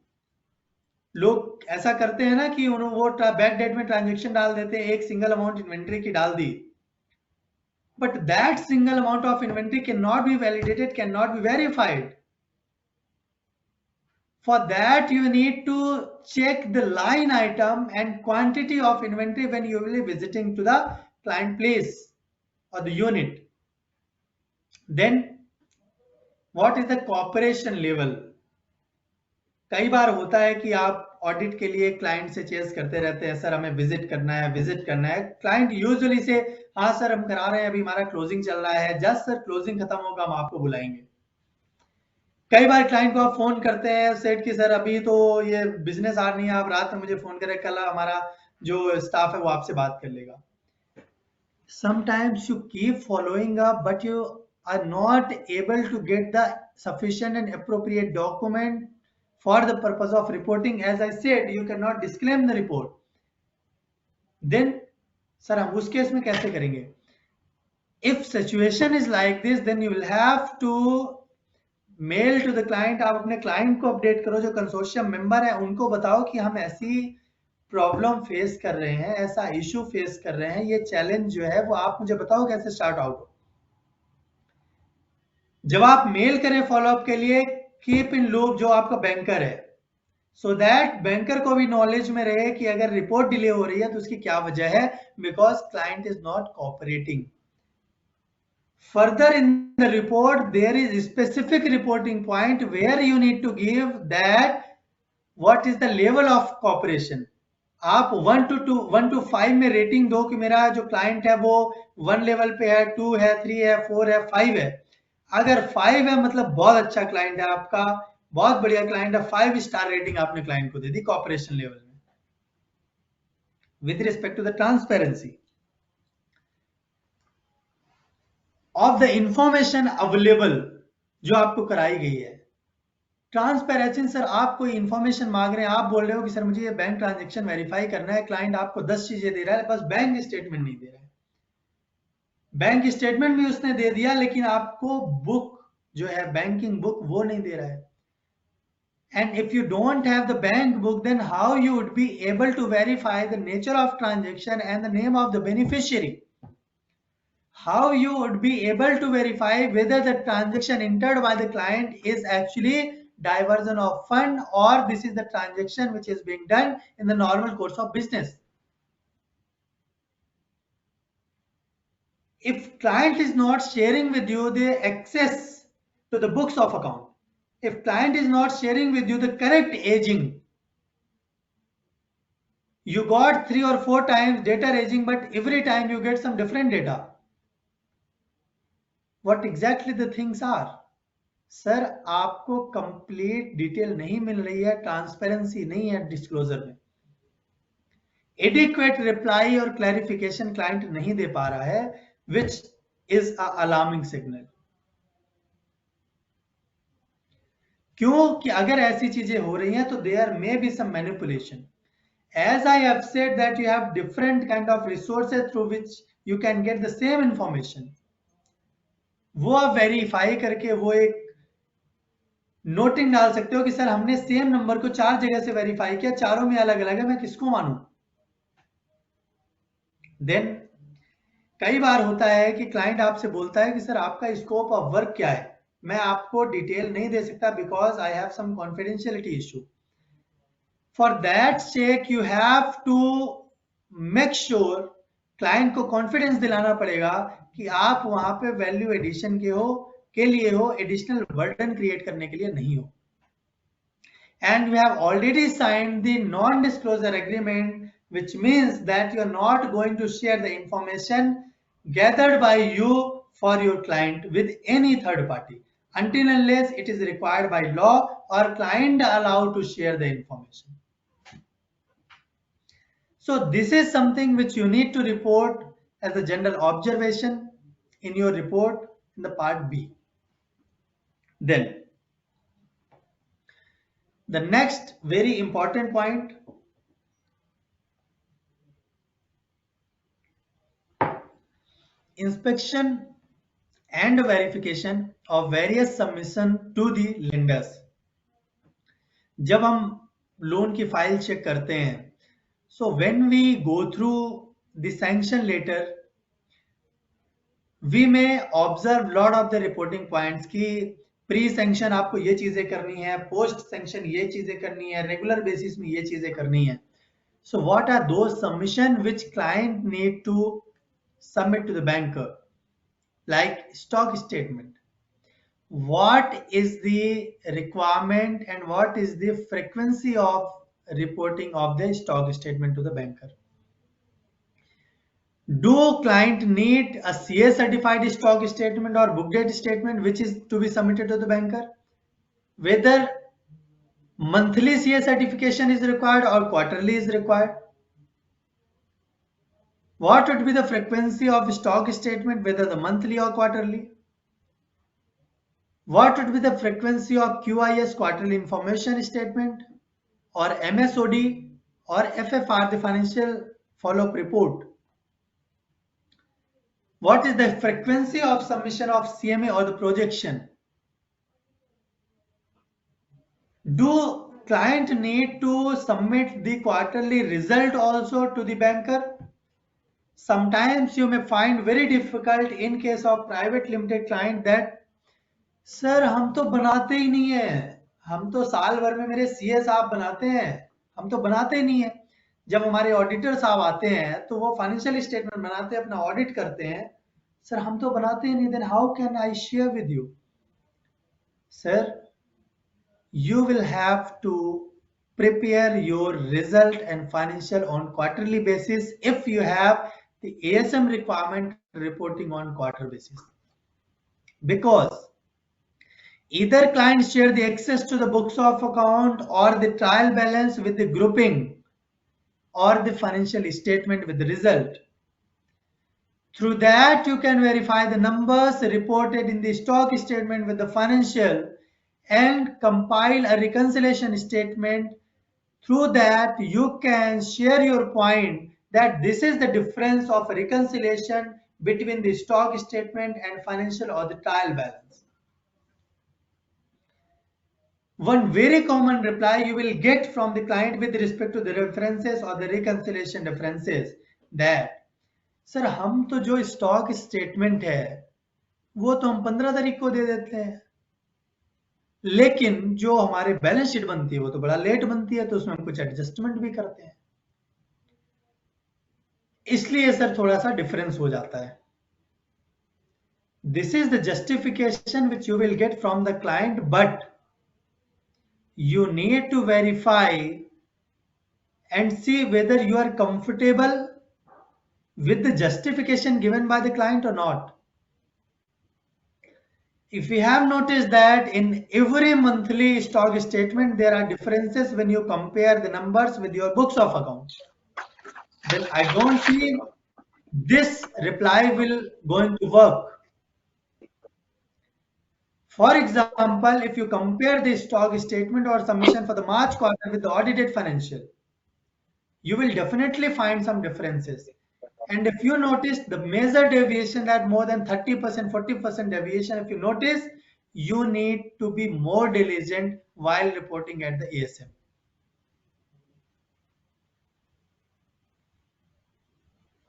लोग ऐसा करते हैं ना कि उन्होंने वो back date में transaction डाल देते हैं, एक सिंगल अमाउंट इन्वेंट्री की डाल दी, but that single amount of inventory cannot be validated, cannot be verified. For that you need to check the line item and quantity of inventory when you will be visiting to the client place or the unit. Then what is the cooperation level? कई बार होता है कि आप audit के लिए client से chess करते रहते हैं, सर हमें विजिट करना है। क्लाइंट यूजुअली से हाँ सर हम करा रहे हैं, अभी हमारा क्लोजिंग चल रहा है, जस्ट सर क्लोजिंग खत्म होगा हम आपको बुलाएंगे। कई बार क्लाइंट को आप फोन करते हैं सेट कि सर अभी तो ये बिजनेस आ नहीं है, आप रात में मुझे फोन करें, कल हमारा जो स्टाफ है वो आपसे बात कर लेगा। Sometimes you keep following up, but you are not able to get the sufficient and appropriate document for the purpose of reporting. As I said, you cannot disclaim the report. Then, sir, हम उस case में कैसे करेंगे? If situation is like this, then you will have to mail to the client. आप अपने client को update करो, जो कंसोर्शियम मेंबर है उनको बताओ कि हम ऐसी प्रॉब्लम फेस कर रहे हैं, ऐसा इशू फेस कर रहे हैं, ये चैलेंज जो है वो आप मुझे बताओ कैसे स्टार्ट आउट हो। जब आप मेल करें फॉलोअप के लिए, कीप इन लूप जो आपका बैंकर है, सो दैट बैंकर को भी नॉलेज में रहे कि अगर रिपोर्ट डिले हो रही है तो उसकी क्या वजह है, because client is not cooperating. Further in the report, there is a specific reporting point where you need to give that what is the level of cooperation. आप 1 to 5 में रेटिंग दो कि मेरा जो क्लाइंट है वो 1 लेवल पे है, 2 है, 3 है, 4 है, 5 है. अगर 5 है मतलब बहुत अच्छा क्लाइंट है आपका, बहुत बढ़िया क्लाइंट है, 5 स्टार रेटिंग आपने क्लाइंट को दे दी कॉपरेशन लेवल में. With respect to the transparency of the information available जो आपको कराई गई है. ट्रांसपेरेंसी, सर आप कोई इंफॉर्मेशन मांग रहे हैं, आप बोल रहे हो कि सर मुझे ये बैंक ट्रांजैक्शन वेरीफाई करना है, क्लाइंट आपको 10 चीजें दे रहा है, बस बैंक स्टेटमेंट नहीं दे रहा है. बैंक स्टेटमेंट भी उसने दे दिया लेकिन आपको बुक जो है बैंकिंग बुक वो नहीं दे रहा है. And if you don't have the bank book, then how you would be able to verify the nature of transaction and the name of the beneficiary? How you would be able to verify whether the transaction entered by the client is actually diversion of fund or this is the transaction which is being done in the normal course of business? If client is not sharing with you the access to the books of account, if client is not sharing with you the correct aging, you got 3 or 4 times data aging, but every time you get some different data. What exactly the things are? Sir आपको complete detail नहीं मिल रही है, transparency नहीं है disclosure में, adequate reply और clarification client नहीं दे पा रहा है, which is a alarming signal. क्यों कि अगर ऐसी चीजें हो रही हैं तो there may be some manipulation. As I have said that you have different kind of resources through which you can get the same information. वो आप वेरीफाई करके वो एक नोटिंग डाल सकते हो कि सर हमने सेम नंबर को 4 जगह से वेरीफाई किया, चारों में अलग अलग है, मैं किसको मानूं. देन कई बार होता है कि क्लाइंट आपसे बोलता है कि सर आपका स्कोप ऑफ वर्क क्या है, मैं आपको डिटेल नहीं दे सकता because I have some confidentiality issue. For that sake you have to make sure, client को कॉन्फिडेंस दिलाना पड़ेगा कि आप वहां पे वैल्यू एडिशन के लिए हो, एडिशनल बर्डन क्रिएट करने के लिए नहीं हो. And we have already signed the non-disclosure agreement, which means that you are not going to share the information gathered by you for your client with any third party until unless it is required by law or client allowed to share the information. So this is something which you need to report as a general observation in your report in the part B. Then the next very important point, inspection and verification of various submission to the lenders. जब हम loan की file check करते हैं, so when we go through the sanction letter, we may observe lot of the reporting points कि pre sanction आपको ये चीजें करनी है, पोस्ट सैंक्शन ये चीजें करनी है, रेगुलर बेसिस में ये चीजें करनी है. So what are those submission which client need to submit to the banker? Like stock statement. What is the requirement and what is the frequency of reporting of the stock statement to the banker? Do client need a CA certified stock statement or book date statement which is to be submitted to the banker? Whether monthly CA certification is required or quarterly is required? What would be the frequency of stock statement, whether the monthly or quarterly? What would be the frequency of QIS quarterly information statement or MSOD or FFR, the financial follow-up report? What is the frequency of submission of CMA or the projection? Do client need to submit the quarterly result also to the banker? Sometimes you may find very difficult in case of private limited client that sir हम तो बनाते ही नहीं है, हम तो साल भर में मेरे सीए साहब बनाते हैं, हम तो बनाते ही नहीं है। जब हमारे ऑडिटर साहब आते हैं तो वो फाइनेंशियल स्टेटमेंट बनाते हैं, अपना ऑडिट करते हैं। सर हम तो बनाते ही नहीं, then how can I share with you? Sir you will have to prepare your result and financial on quarterly basis if you have the ASM requirement reporting on quarter basis, because either clients share the access to the books of account or the trial balance with the grouping or the financial statement with the result. Through that, you can verify the numbers reported in the stock statement with the financial and compile a reconciliation statement. Through that, you can share your point that this is the difference of reconciliation between the stock statement and financial or the trial balance. One very common reply you will get from the client with respect to the references or the reconciliation differences that sir हम तो जो stock statement है वो तो हम 15 तारीख को दे देते हैं, लेकिन जो हमारे बैलेंस शीट बनती है वो तो बड़ा लेट बनती है, तो उसमें हम कुछ एडजस्टमेंट भी करते हैं, इसलिए सर थोड़ा सा डिफरेंस हो जाता है। This is the justification which you will get from the client, but you need to verify and see whether you are comfortable with the justification given by the client or not. If we have noticed that in every monthly stock statement there are differences when you compare the numbers with your books of accounts, then I don't see this reply will going to work. For example, if you compare the stock statement or submission for the March quarter with the audited financial, you will definitely find some differences. And if you notice the major deviation that more than 30%, 40% deviation, if you notice, you need to be more diligent while reporting at the ASM.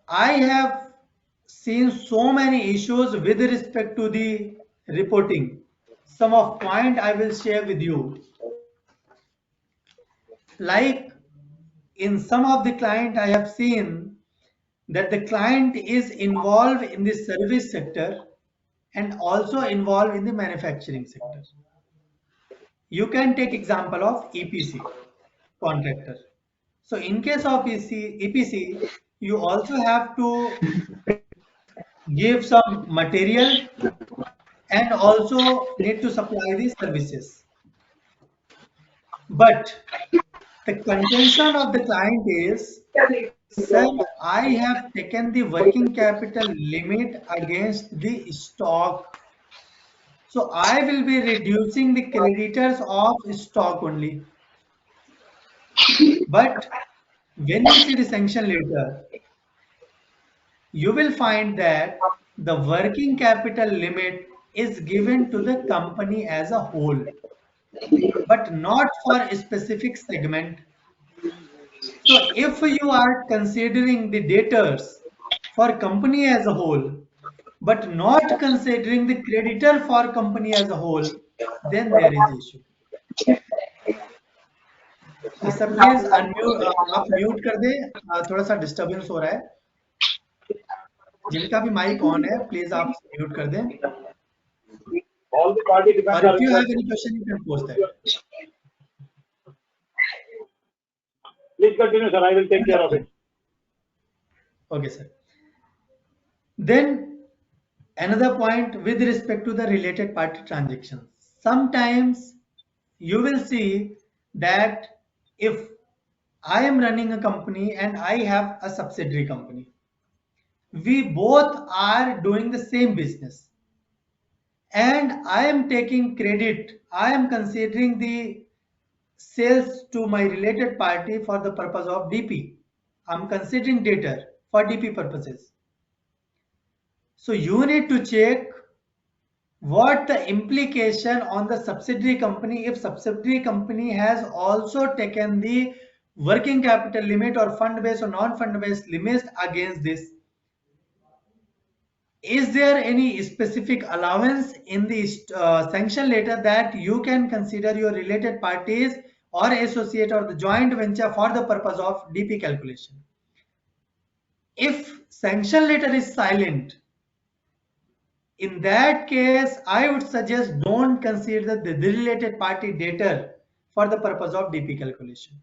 I have seen so many issues with respect to the reporting. Some of point I will share with you. Like in some of the client, I have seen that the client is involved in the service sector and also involved in the manufacturing sector. You can take example of EPC contractor. So in case of EPC, you also have to give some material and also need to supply the services. But the contention of the client is, sir, I have taken the working capital limit against the stock. So I will be reducing the creditors of stock only. But when you see the sanction letter, you will find that the working capital limit is given to the company as a whole, but not for a specific segment. So if you are considering the debtors for company as a whole, but not considering the creditor for company as a whole, then there is issue. Sir please unmute, आप mute कर दें, थोड़ा सा disturbance हो रहा है। जिनका भी माइक ऑन है प्लीज आप म्यूट कर दें। All the participants और are if you have requested. any question you can post that. Please continue, sir. I will take care of it. Okay, sir. Then another point with respect to the related party transactions. Sometimes you will see that if I am running a company and I have a subsidiary company, we both are doing the same business, and I am taking credit, I am considering the sales to my related party for the purpose of DP. I'm considering debtor for DP purposes. So you need to check what the implication on the subsidiary company if subsidiary company has also taken the working capital limit or fund based or non-fund based limits against this. Is there any specific allowance in the sanction letter that you can consider your related parties or associate or the joint venture for the purpose of DP calculation? If sanction letter is silent, in that case, I would suggest don't consider the related party debtor for the purpose of DP calculation.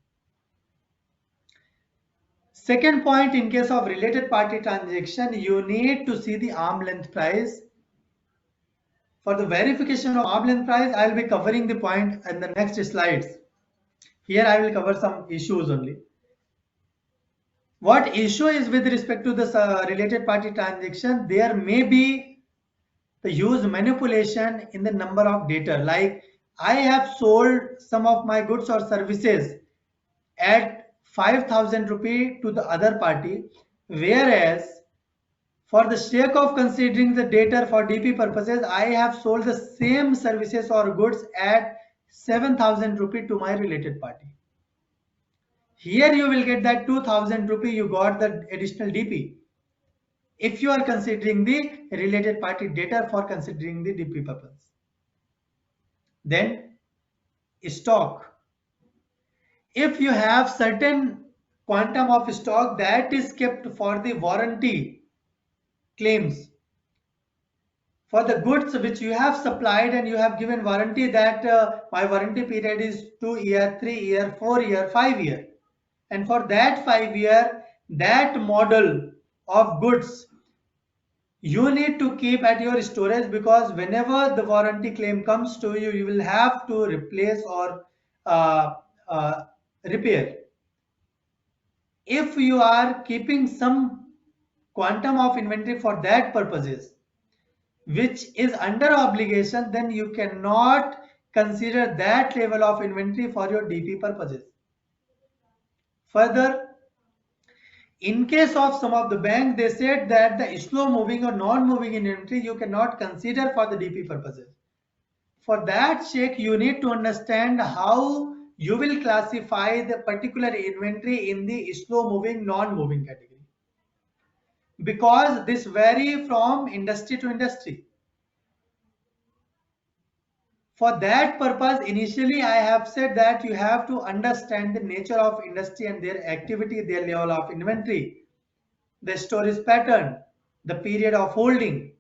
Second point, in case of related party transaction, you need to see the arm length price. For the verification of arm length price, I will be covering the point in the next slides. Here I will cover some issues only. What issue is with respect to this related party transaction? There may be the huge manipulation in the number of data. Like I have sold some of my goods or services at 5,000 rupee to the other party, whereas for the sake of considering the data for DP purposes, I have sold the same services or goods at 7,000 rupee to my related party. Here you will get that 2,000 rupee you got the additional DP. If you are considering the related party data for considering the DP purpose. Then stock. If you have certain quantum of stock that is kept for the warranty claims, for the goods which you have supplied and you have given warranty that my warranty period is 2 year, 3 year, 4 year, 5 year, and for that 5 year, that model of goods you need to keep at your storage, because whenever the warranty claim comes to you, you will have to replace or repair. If you are keeping some quantum of inventory for that purposes, which is under obligation, then you cannot consider that level of inventory for your DP purposes. Further, in case of some of the banks, they said that the slow moving or non-moving inventory you cannot consider for the DP purposes. For that sake, you need to understand how you will classify the particular inventory in the slow moving, non-moving category. Because this vary from industry to industry. For that purpose, initially I have said that you have to understand the nature of industry and their activity, their level of inventory, the storage pattern, the period of holding.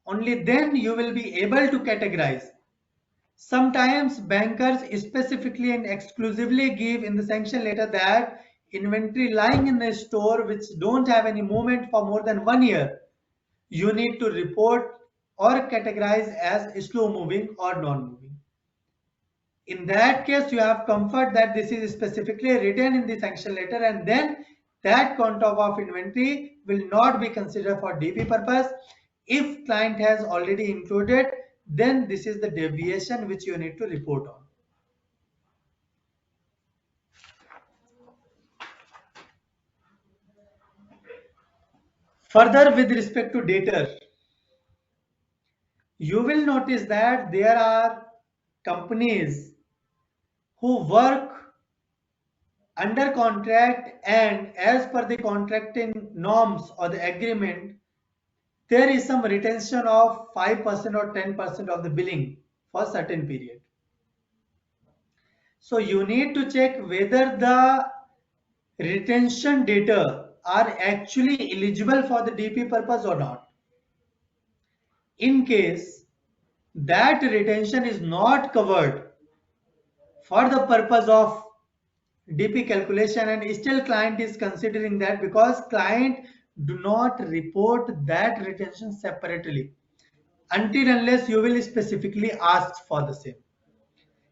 Only then you will be able to categorize. Sometimes bankers specifically and exclusively give in the sanction letter that inventory lying in the store which don't have any movement for more than 1 year, you need to report or categorize as slow moving or non-moving. In that case, you have comfort that this is specifically written in the sanction letter, and then that quantum of inventory will not be considered for DP purpose. If client has already included, then this is the deviation which you need to report on. Further, with respect to debtor, you will notice that there are companies who work under contract, and as per the contracting norms or the agreement, there is some retention of 5% or 10% of the billing for a certain period. So you need to check whether the retention data are actually eligible for the DP purpose or not. In case that retention is not covered for the purpose of DP calculation, and still client is considering that, because client do not report that retention separately until unless you will specifically ask for the same.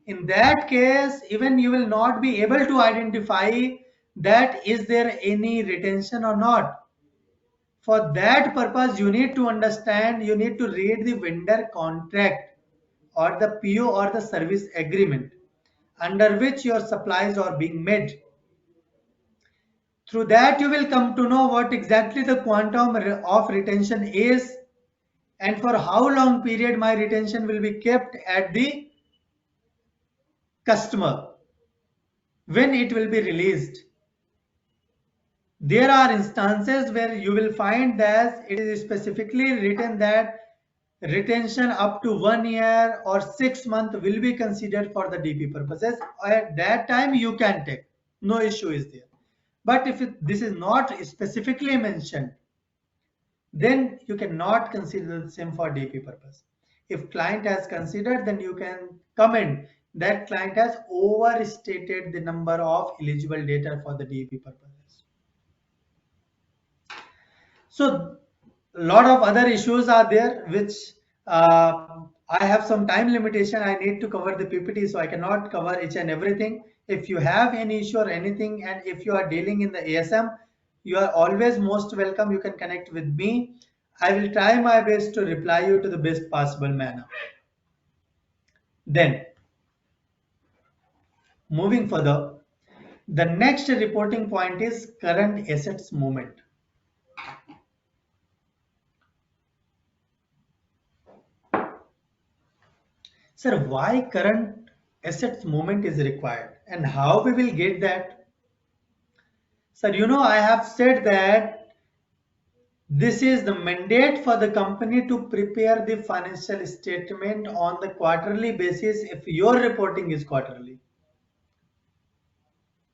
In that case, even you will not be able to identify that is there any retention or not. For that purpose, you need to understand, you need to read the vendor contract or the PO or the service agreement under which your supplies are being made. Through that, you will come to know what exactly the quantum of retention is and for how long period my retention will be kept at the customer when it will be released. There are instances where you will find that it is specifically written that retention up to 1 year or 6 months will be considered for the DP purposes. At that time you can take, no issue is there. But if this is not specifically mentioned, then you cannot consider the same for DP purpose. If client has considered, then you can comment that client has overstated the number of eligible data for the DP purposes. So a lot of other issues are there which I have some time limitation. I need to cover the PPT, so I cannot cover each and everything. If you have any issue or anything, and if you are dealing in the ASM, you are always most welcome. You can connect with me. I will try my best to reply you to the best possible manner. Then, moving further, the next reporting point is current assets movement. Sir, why current assets movement is required and how we will get that? Sir, I have said that this is the mandate for the company to prepare the financial statement on the quarterly basis if your reporting is quarterly.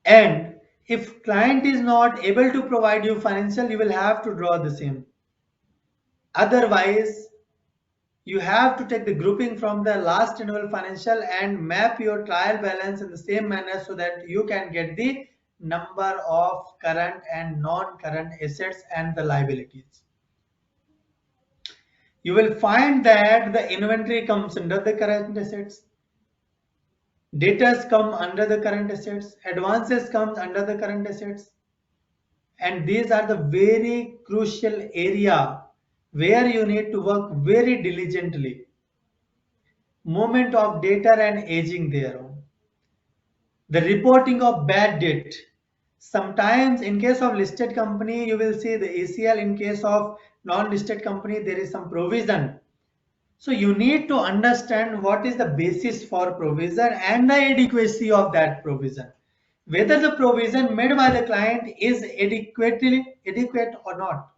And if client is not able to provide you financial, you will have to draw the same. Otherwise, you have to take the grouping from the last annual financial and map your trial balance in the same manner so that you can get the number of current and non-current assets and the liabilities. You will find that the inventory comes under the current assets, debtors come under the current assets, advances comes under the current assets, and these are the very crucial area where you need to work very diligently. Movement of data and aging thereon. The reporting of bad debt. Sometimes in case of listed company, you will see the ACL. In case of non-listed company, there is some provision. So you need to understand what is the basis for provision and the adequacy of that provision. Whether the provision made by the client is adequate or not.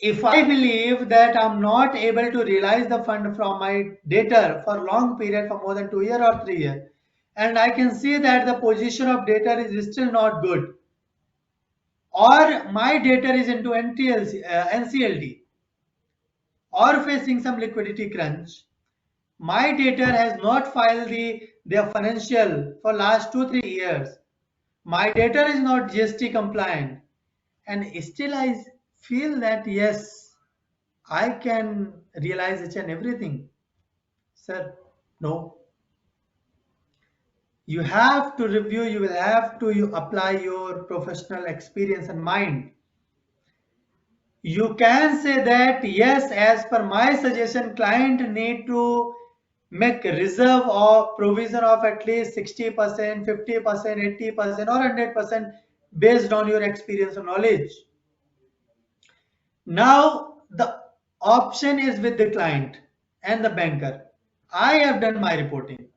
If I believe that I'm not able to realize the fund from my debtor for long period, for more than 2 years or 3 years, and I can see that the position of debtor is still not good, or my debtor is into NCLT, or facing some liquidity crunch, my debtor has not filed their financial for last 2-3 years, my debtor is not GST compliant, and still I feel that yes, I can realize each and everything. Sir, no. You have to review, you will have to apply your professional experience and mind. You can say that yes, as per my suggestion, client need to make reserve or provision of at least 60%, 50%, 80% or 100% based on your experience and knowledge. Now the option is with the client and the banker. I have done my reporting.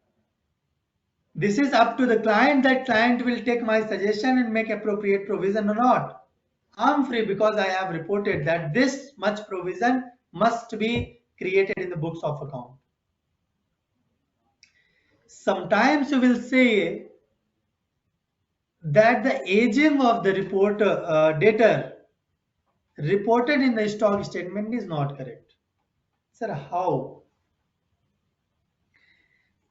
This is up to the client, that client will take my suggestion and make appropriate provision or not. I'm free because I have reported that this much provision must be created in the books of account. Sometimes you will say that the aging of the debtor reported in the stock statement is not correct. Sir, how?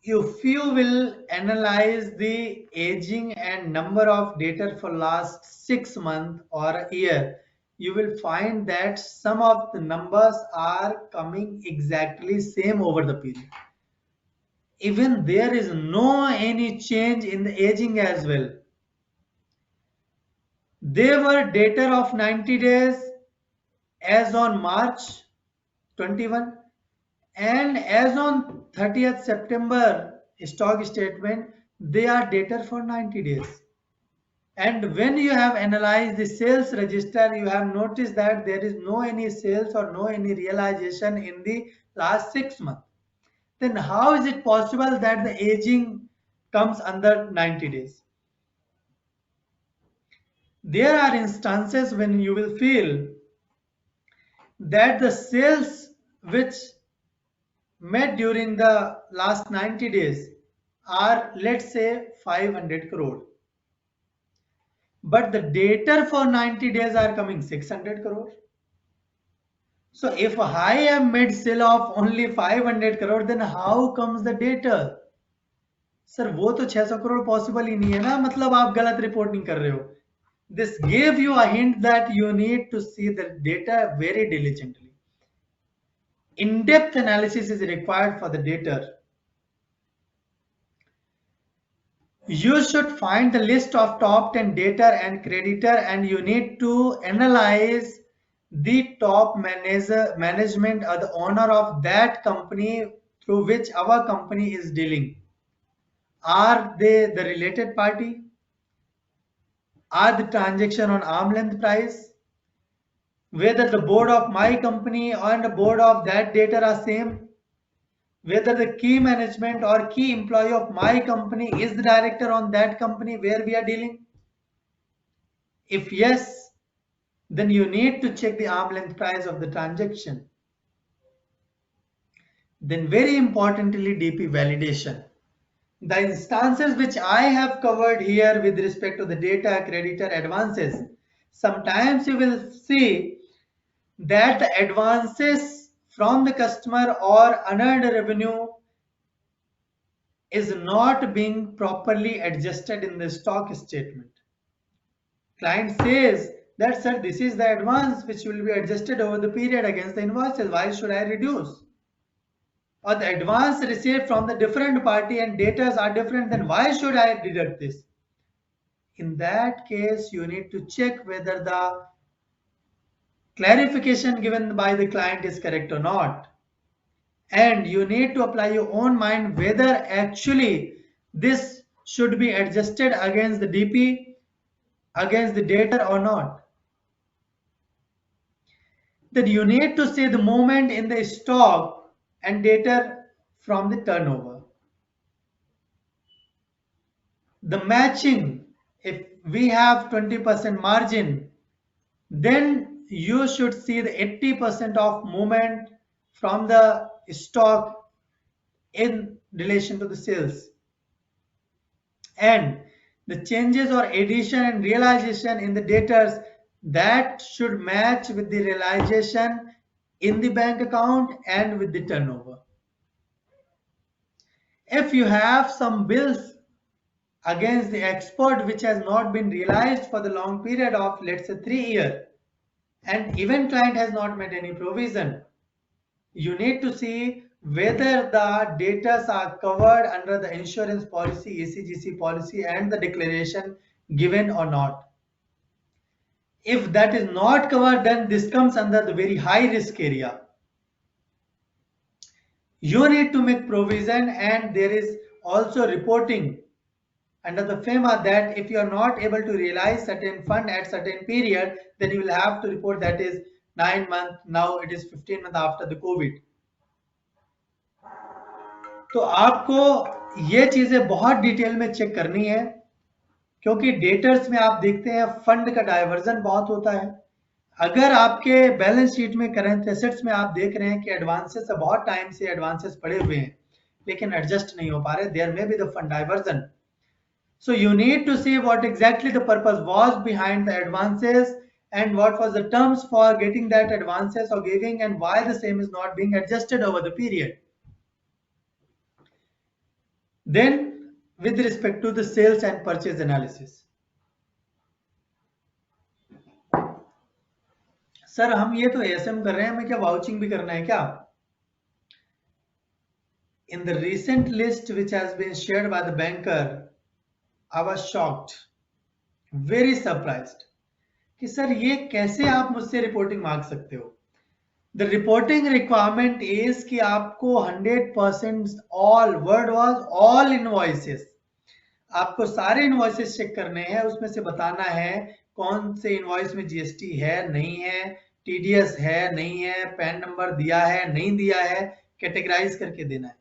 If you will analyze the aging and number of debtor for last 6 months or a year, you will find that some of the numbers are coming exactly same over the period. Even there is no any change in the aging as well. They were debtor of 90 days as on March 21, and as on 30th September stock statement, they are debtor for 90 days. And when you have analyzed the sales register, you have noticed that there is no any sales or no any realization in the last 6 months. Then how is it possible that the aging comes under 90 days? there are instances when you will feel that the sales which made during the last 90 days are, let's say, 500 crore, but the data for 90 days are coming 600 crore. So if I have made sale of only 500 crore, then how comes the data? Sir वो तो 600 crore possible ही नहीं है ना, मतलब आप गलत reporting कर रहे हो. This gave you a hint that you need to see the data very diligently. In-depth analysis is required for the data. You should find the list of top 10 debtor and creditor, and you need to analyze the top management or the owner of that company through which our company is dealing. Are they the related party? Are the transaction on arm length price? Whether the board of my company and the board of that debtor are same? Whether the key management or key employee of my company is the director on that company where we are dealing? If yes, then you need to check the arm length price of the transaction. Then very importantly, DP validation. The instances which I have covered here with respect to the data, creditor, advances, sometimes you will see that the advances from the customer or unearned revenue is not being properly adjusted in the stock statement. Client says that, sir, this is the advance which will be adjusted over the period against the invoices. Why should I reduce? Or the advance received from the different party and data are different, then why should I deduct this? In that case, you need to check whether the clarification given by the client is correct or not. And you need to apply your own mind whether actually this should be adjusted against the DP, against the data or not. Then you need to see the movement in the stock and data from the turnover. The matching, if we have 20% margin, then you should see the 80% of movement from the stock in relation to the sales. And the changes or addition and realization in the debtors, that should match with the realization in the bank account and with the turnover. If you have some bills against the export which has not been realized for the long period of, let's say, 3 years, and even client has not made any provision, you need to see whether the debtors are covered under the insurance policy, ECGC policy, and the declaration given or not. If that is not covered, then this comes under the very high risk area. You need to make provision, and there is also reporting under the FEMA that if you are not able to realize certain fund at certain period, then you will have to report, that is 9 months, now it is 15 months after the COVID. तो आपको ये चीजें बहुत detail में check करनी है, क्योंकि debtors में आप देखते हैं फंड का डाइवर्जन बहुत होता है. अगर आपके बैलेंस शीट में करंट एसेट्स में आप देख रहे हैं कि एडवांसेस से बहुत टाइम से एडवांसेस पड़े हुए हैं लेकिन एडजस्ट नहीं हो पा रहे, there may be the fund diversion. So you need to see what exactly the purpose was behind the advances and what was the terms for getting that advances or giving, and why the same is not being adjusted over the period. Then with respect to the sales and purchase analysis, sir हम ये तो ASM कर रहे हैं, हमें क्या vouching भी करना है क्या? In the recent list which has been shared by the banker, I was shocked, very surprised कि सर ये कैसे आप मुझसे रिपोर्टिंग मांग सकते हो. The reporting requirement is कि आपको 100% all, word was all invoices, आपको सारे इनवॉइसेस चेक करने हैं, उसमें से बताना है कौन से इनवॉइस में जीएसटी है नहीं है, टीडीएस है नहीं है, पैन नंबर दिया है नहीं दिया है, कैटेगराइज करके देना है.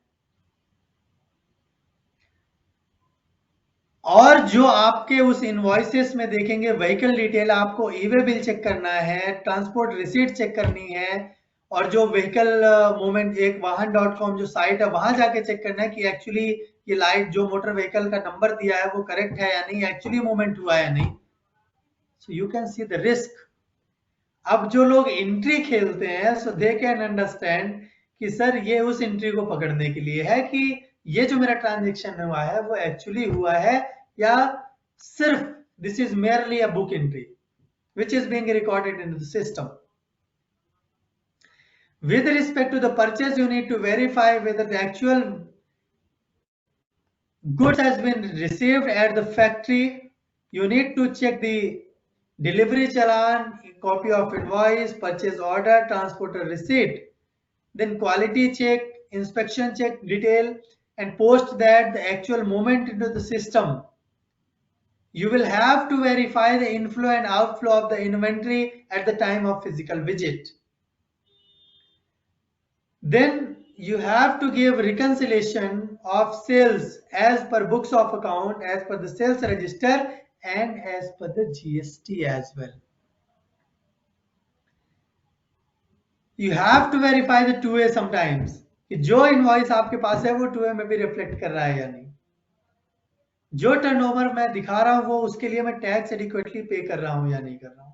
और जो आपके उस इनवॉइसेस में देखेंगे व्हीकल डिटेल, आपको ईवे बिल चेक करना है, ट्रांसपोर्ट रिसीट चेक करनी है, और जो व्हीकल मूवमेंट एक वाहन.com जो साइट है वहां जाके चेक करना है कि एक्चुअली ये लाइट जो मोटर व्हीकल का नंबर दिया है वो करेक्ट है या नहीं, एक्चुअली मूवमेंट हुआ है या नहीं. So you can see the risk. अब जो लोग एंट्री खेलते हैं सो दे कैन अंडरस्टैंड कि सर ये उस एंट्री को पकड़ने के लिए है कि ये जो मेरा ट्रांजेक्शन हुआ है वो एक्चुअली हुआ है या सिर्फ this is merely a book entry which is being recorded into the system. With respect to the purchase, you need to verify whether the actual goods has been received at the factory. You need to check the delivery challan, copy of invoice, purchase order, transporter receipt, then quality check, inspection check detail, and post that the actual movement into the system. You will have to verify the inflow and outflow of the inventory at the time of physical visit. Then you have to give reconciliation of sales as per books of account, as per the sales register, and as per the GST as well. You have to verify the 2A sometimes कि जो invoice आपके पास है वो 2A में भी reflect कर रहा है या नहीं. जो टर्नओवर मैं दिखा रहा हूं वो उसके लिए मैं टैक्स एडिक्वेटली पे कर रहा हूं या नहीं कर रहा हूं.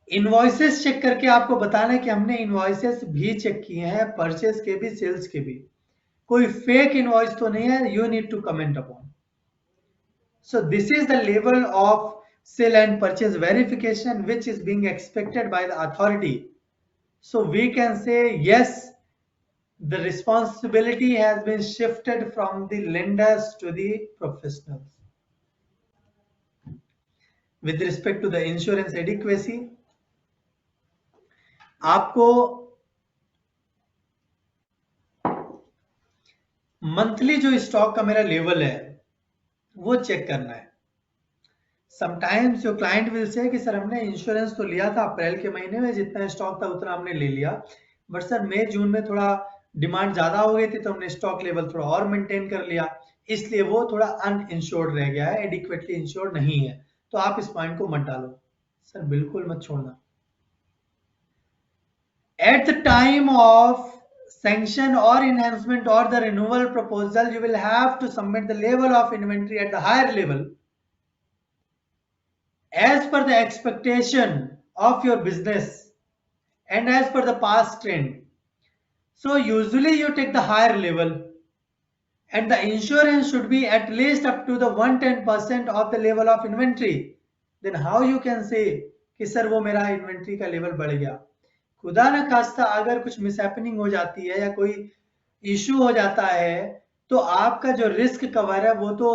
इनवॉइसेस चेक करके आपको बताना है कि हमने इनवॉइसेस भी चेक किए हैं, परचेस के भी, सेल्स के भी. कोई फेक इनवॉइस तो नहीं है. You need to comment upon. So this is the level of sale and purchase verification which is being expected by the authority. So we can say yes, the responsibility has been shifted from the lenders to the professionals. With respect to the insurance adequacy, आपको monthly जो stock का मेरा level है वो check करना है. Sometimes जो client will say कि सर हमने इंश्योरेंस तो लिया था अप्रैल के महीने में, जितना स्टॉक था उतना हमने ले लिया, बट सर मई जून में थोड़ा डिमांड ज्यादा हो गई थी तो हमने स्टॉक लेवल थोड़ा और मेंटेन कर लिया, इसलिए वो थोड़ा अनइंश्योर्ड रह गया है, एडिक्वेटली इंश्योर्ड नहीं है. तो आप इस पॉइंट को मत डालो. सर बिल्कुल मत छोड़ना. At the time of sanction or enhancement or the renewal proposal, you will have to submit the level of inventory at the higher level as per the expectation of your business and as per the past trend. So usually you take the higher level and the insurance should be at least up to the 110% of the level of inventory. Then how you can say कि sir वो मेरा inventory का level बढ़ गया. खुदा न खास्ता अगर कुछ मिसहैपनिंग हो जाती है या कोई इशू हो जाता है तो आपका जो रिस्क कवर है वो तो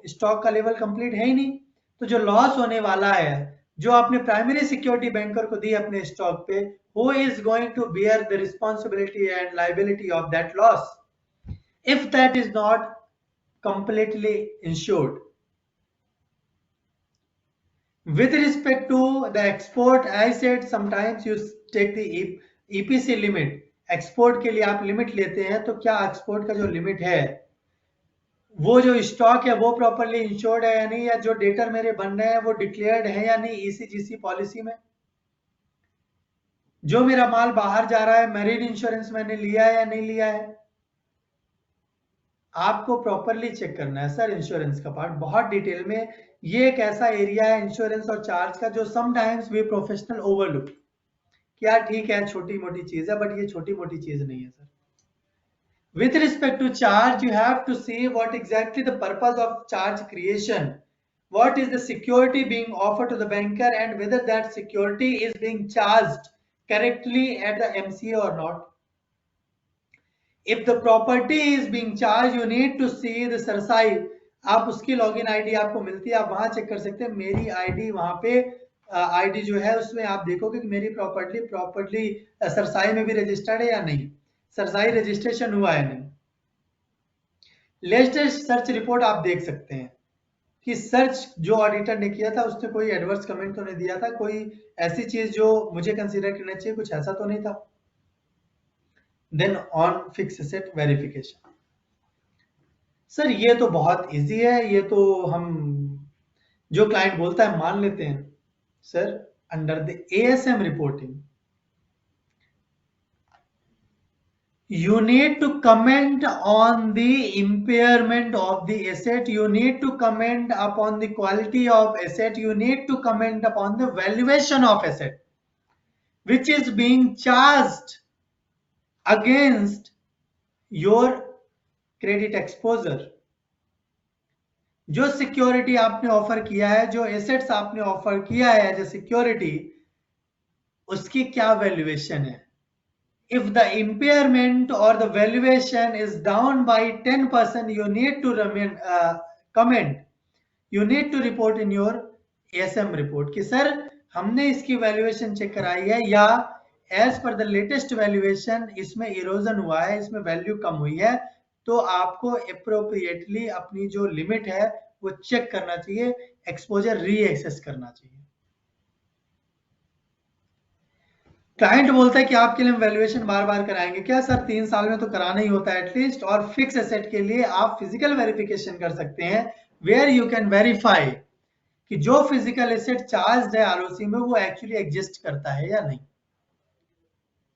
स्टॉक का लेवल कंप्लीट है ही नहीं. तो जो लॉस होने वाला है जो आपने प्राइमरी सिक्योरिटी बैंकर को दी अपने स्टॉक पे, who is going to bear the responsibility and liability of that loss if that is not completely insured. With respect to the export, I said sometimes you take the EPC limit. Export के लिए आप limit लेते हैं तो क्या export का जो limit है वो जो स्टॉक है वो प्रॉपरली इंश्योर्ड है या नहीं, या जो डेटर मेरे बन रहे हैं वो डिक्लेयर्ड है या नहीं ECGC पॉलिसी में. जो मेरा माल बाहर जा रहा है मैरिन इंश्योरेंस मैंने लिया है या नहीं लिया है, आपको प्रॉपरली चेक करना है. सर इंश्योरेंस का पार्ट बहुत डिटेल में, ये एक ऐसा एरिया है इंश्योरेंस और चार्ज का जो समटाइम्स वी प्रोफेशनल ओवरलुक. क्या ठीक है छोटी मोटी चीज है, बट ये छोटी मोटी चीज नहीं है sir. With respect to charge, you have to see what exactly the purpose of charge creation, what is the security being offered to the banker, and whether that security is being charged correctly at the MCA or not. If the property is being charged, you need to see the cerci. आप उसकी login ID आपको मिलती है, आप वहां check कर सकते हैं. मेरी आईडी वहां पे आईडी जो है उसमें आप देखोगे कि मेरी प्रॉपर्टी सरसाई में भी रजिस्टर्ड है या नहीं, सरसाई रजिस्ट्रेशन हुआ है नहीं. लेटेस्ट सर्च रिपोर्ट आप देख सकते हैं कि सर्च जो ऑडिटर ने किया था उसने कोई एडवर्स कमेंट तो नहीं दिया था, कोई ऐसी चीज जो मुझे कंसीडर करना चाहिए कुछ ऐसा तो नहीं था. Then on fixed asset verification. Sir ये तो बहुत इजी है, ये तो हम जो क्लाइंट बोलता है मान लेते हैं। Sir under the ASM reporting you need to comment on the impairment of the asset, you need to comment upon the quality of asset, you need to comment upon the valuation of asset which is being charged against your credit exposure। जो security आपने offer किया है, जो assets आपने offer किया है as a security, उसकी क्या वैल्यूएशन है। If the impairment or the valuation is down by 10%, you need to comment, you need to report in your ASM report कि सर हमने इसकी वैल्यूएशन चेक कराई है या as per the latest valuation इसमें इरोजन हुआ है, इसमें वैल्यू कम हुई है, तो आपको अप्रोप्रिएटली अपनी जो लिमिट है वो चेक करना चाहिए, एक्सपोजर रीएसेस करना चाहिए। क्लाइंट बोलता है कि आपके लिए हम वैल्यूएशन बार बार कराएंगे क्या सर, 3 साल में तो कराना ही होता है एटलीस्ट। और फिक्स एसेट के लिए आप फिजिकल वेरिफिकेशन कर सकते हैं वेयर यू कैन वेरीफाई कि जो फिजिकल एसेट चार्ज है आरओसी में वो एक्चुअली एग्जिस्ट करता है या नहीं,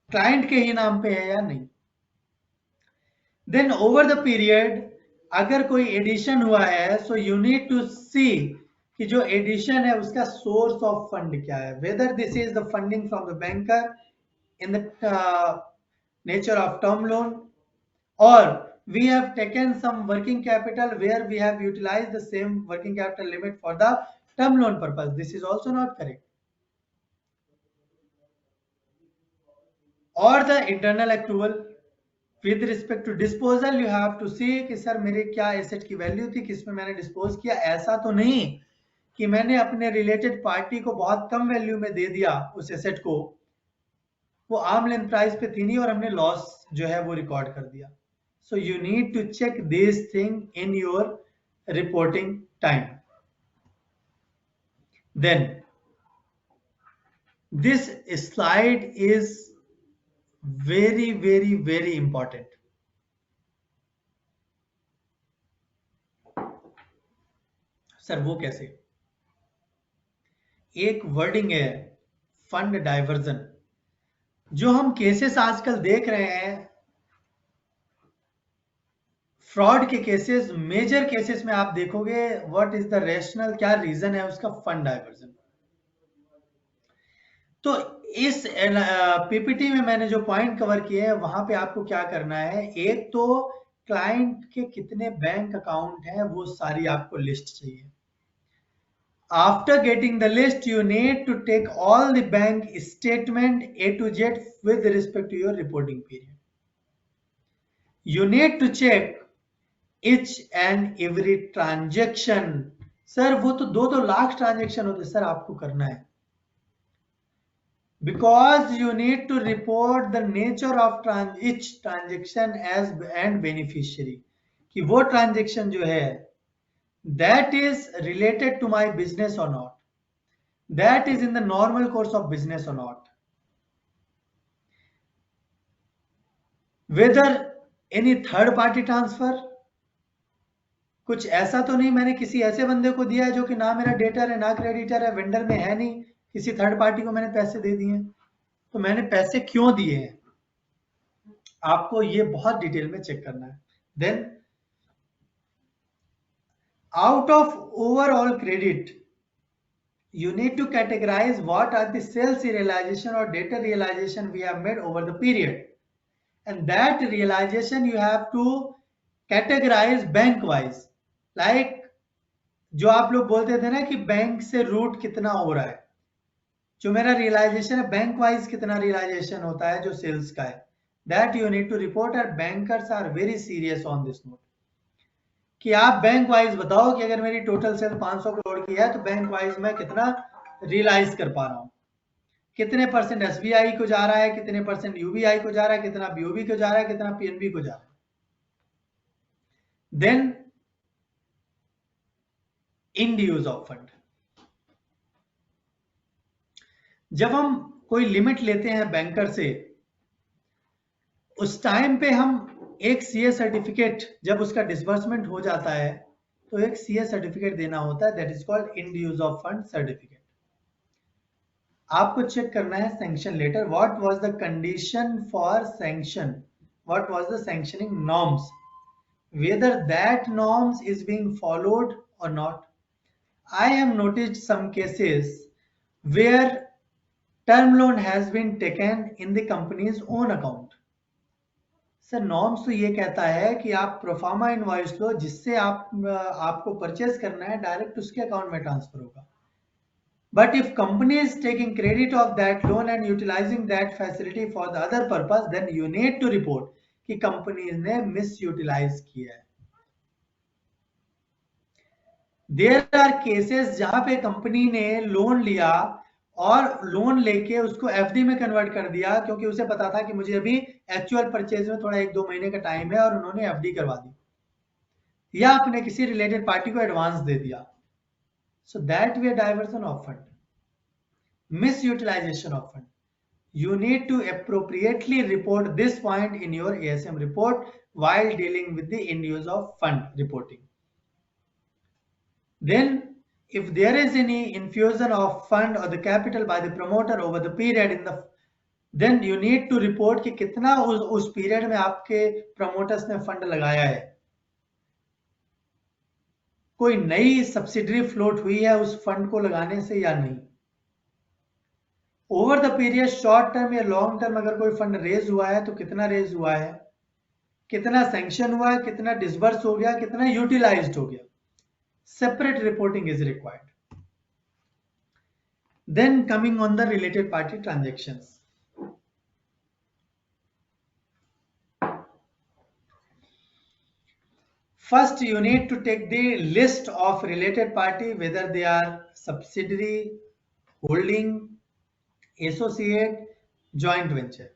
क्लाइंट के ही नाम पे है या नहीं। देन ओवर द पीरियड अगर कोई एडिशन हुआ है, सो यू नीड टू सी कि जो एडिशन है उसका सोर्स ऑफ फंड क्या है, whether this is the funding from the banker in the nature of term loan, or we have taken some working capital where we have utilized the same working capital limit for the term loan purpose. This is also not correct. Or the internal accrual with respect to disposal, you have to see कि sir मेरे क्या asset की value थी, किसमें मैंने dispose किया। ऐसा तो नहीं कि मैंने अपने रिलेटेड पार्टी को बहुत कम वैल्यू में दे दिया उस एसेट को, वो आर्म लेंथ प्राइस पे थी नहीं और हमने लॉस जो है वो रिकॉर्ड कर दिया। So you need to check this thing in your reporting time. Then this slide is very very very important. Sir वो कैसे? एक वर्डिंग है फंड डाइवर्जन। जो हम केसेस आजकल देख रहे हैं, फ्रॉड के केसेस, मेजर केसेस में आप देखोगे व्हाट इज द रेशनल, क्या रीजन है उसका, फंड डाइवर्जन। तो इस पीपीटी में मैंने जो पॉइंट कवर किए हैं वहां पे आपको क्या करना है, एक तो क्लाइंट के कितने बैंक अकाउंट हैं वो सारी आपको लिस्ट चाहिए। After getting the list you need to take all the bank statement A to Z with respect to your reporting period. You need to check each and every transaction। Sir वो तो 2-2 lakh transaction होते sir, आपको करना है because you need to report the nature of each transaction as and beneficiary कि वो transaction जो है that is related to my business or not, that is in the normal course of business or not, whether any third party transfer, कुछ ऐसा तो नहीं मैंने किसी ऐसे बंदे को दिया है जो कि ना मेरा डेटर है ना क्रेडिटर है, वेंडर में है नहीं, किसी थर्ड पार्टी को मैंने पैसे दे दिए हैं, तो मैंने पैसे क्यों दिए हैं, आपको ये बहुत डिटेल में चेक करना है। Then out of overall credit you need to categorize what are the sales realization or debtor realization we have made over the period, and that realization you have to categorize bank wise, like जो आप लोग बोलते थे ना कि bank से root कितना हो रहा है, जो मेरा रियलाइजेशन है बैंक वाइज कितना रियलाइजेशन होता है जो सेल्स का है, that you need to report. और bankers are very serious on this note कि आप बैंक वाइज बताओ कि अगर मेरी टोटल सेल 500 करोड़ की है तो बैंक वाइज मैं कितना रियलाइज कर पा रहा हूं, कितने परसेंट एसबीआई को जा रहा है, कितने परसेंट यूबीआई को जा रहा है, कितना बीओबी को जा रहा है, कितना पीएनबी को जा रहा है। Then end use of fund, जब हम कोई लिमिट लेते हैं बैंकर से उस टाइम पे हम एक सीए सर्टिफिकेट जब उसका डिसबर्समेंट हो जाता है तो एक सीए सर्टिफिकेट देना होता है, that is called end use of fund certificate. आपको चेक करना है sanction letter, what was the condition for sanction, what was the sanctioning norms, whether that norms is being followed or not. I have noticed some cases where term loan has been taken in the company's own account. Sir norms तो ये कहता है कि आप proforma invoice लो जिससे आपको purchase करना है, डायरेक्ट उसके अकाउंट में ट्रांसफर होगा। But if company is taking credit of that loan and utilising that facility for the other purpose, then you need to report कि कंपनी ने मिस यूटिलाइज किया है। देयर आर केसेस जहां पे company ने loan लिया और लोन लेके उसको एफडी में कन्वर्ट कर दिया क्योंकि उसे पता था कि मुझे अभी एक्चुअल परचेज में थोड़ा 1-2 महीने का टाइम है, और उन्होंने एफडी करवा दी या अपने किसी रिलेटेड पार्टी को एडवांस दे दिया। So that way diversion of fund, misutilisation of fund. You need to appropriately report this point in your ASM report while dealing with the end use of fund reporting. Then if there is any infusion of fund or the capital by the promoter over the period in the, then you need to report कि कितना उस period में आपके promoters ने fund लगाया है। कोई नई सब्सिडरी फ्लोट हुई है उस फंड को लगाने से या नहीं। Over the period short term या लॉन्ग टर्म अगर कोई फंड रेज हुआ है तो कितना रेज हुआ है, कितना सैंक्शन हुआ है, कितना डिसबर्स हो गया, कितना यूटिलाइज्ड हो गया। Separate reporting is required. Then coming on the related party transactions. First, you need to take the list of related party, whether they are subsidiary, holding, associate, joint venture.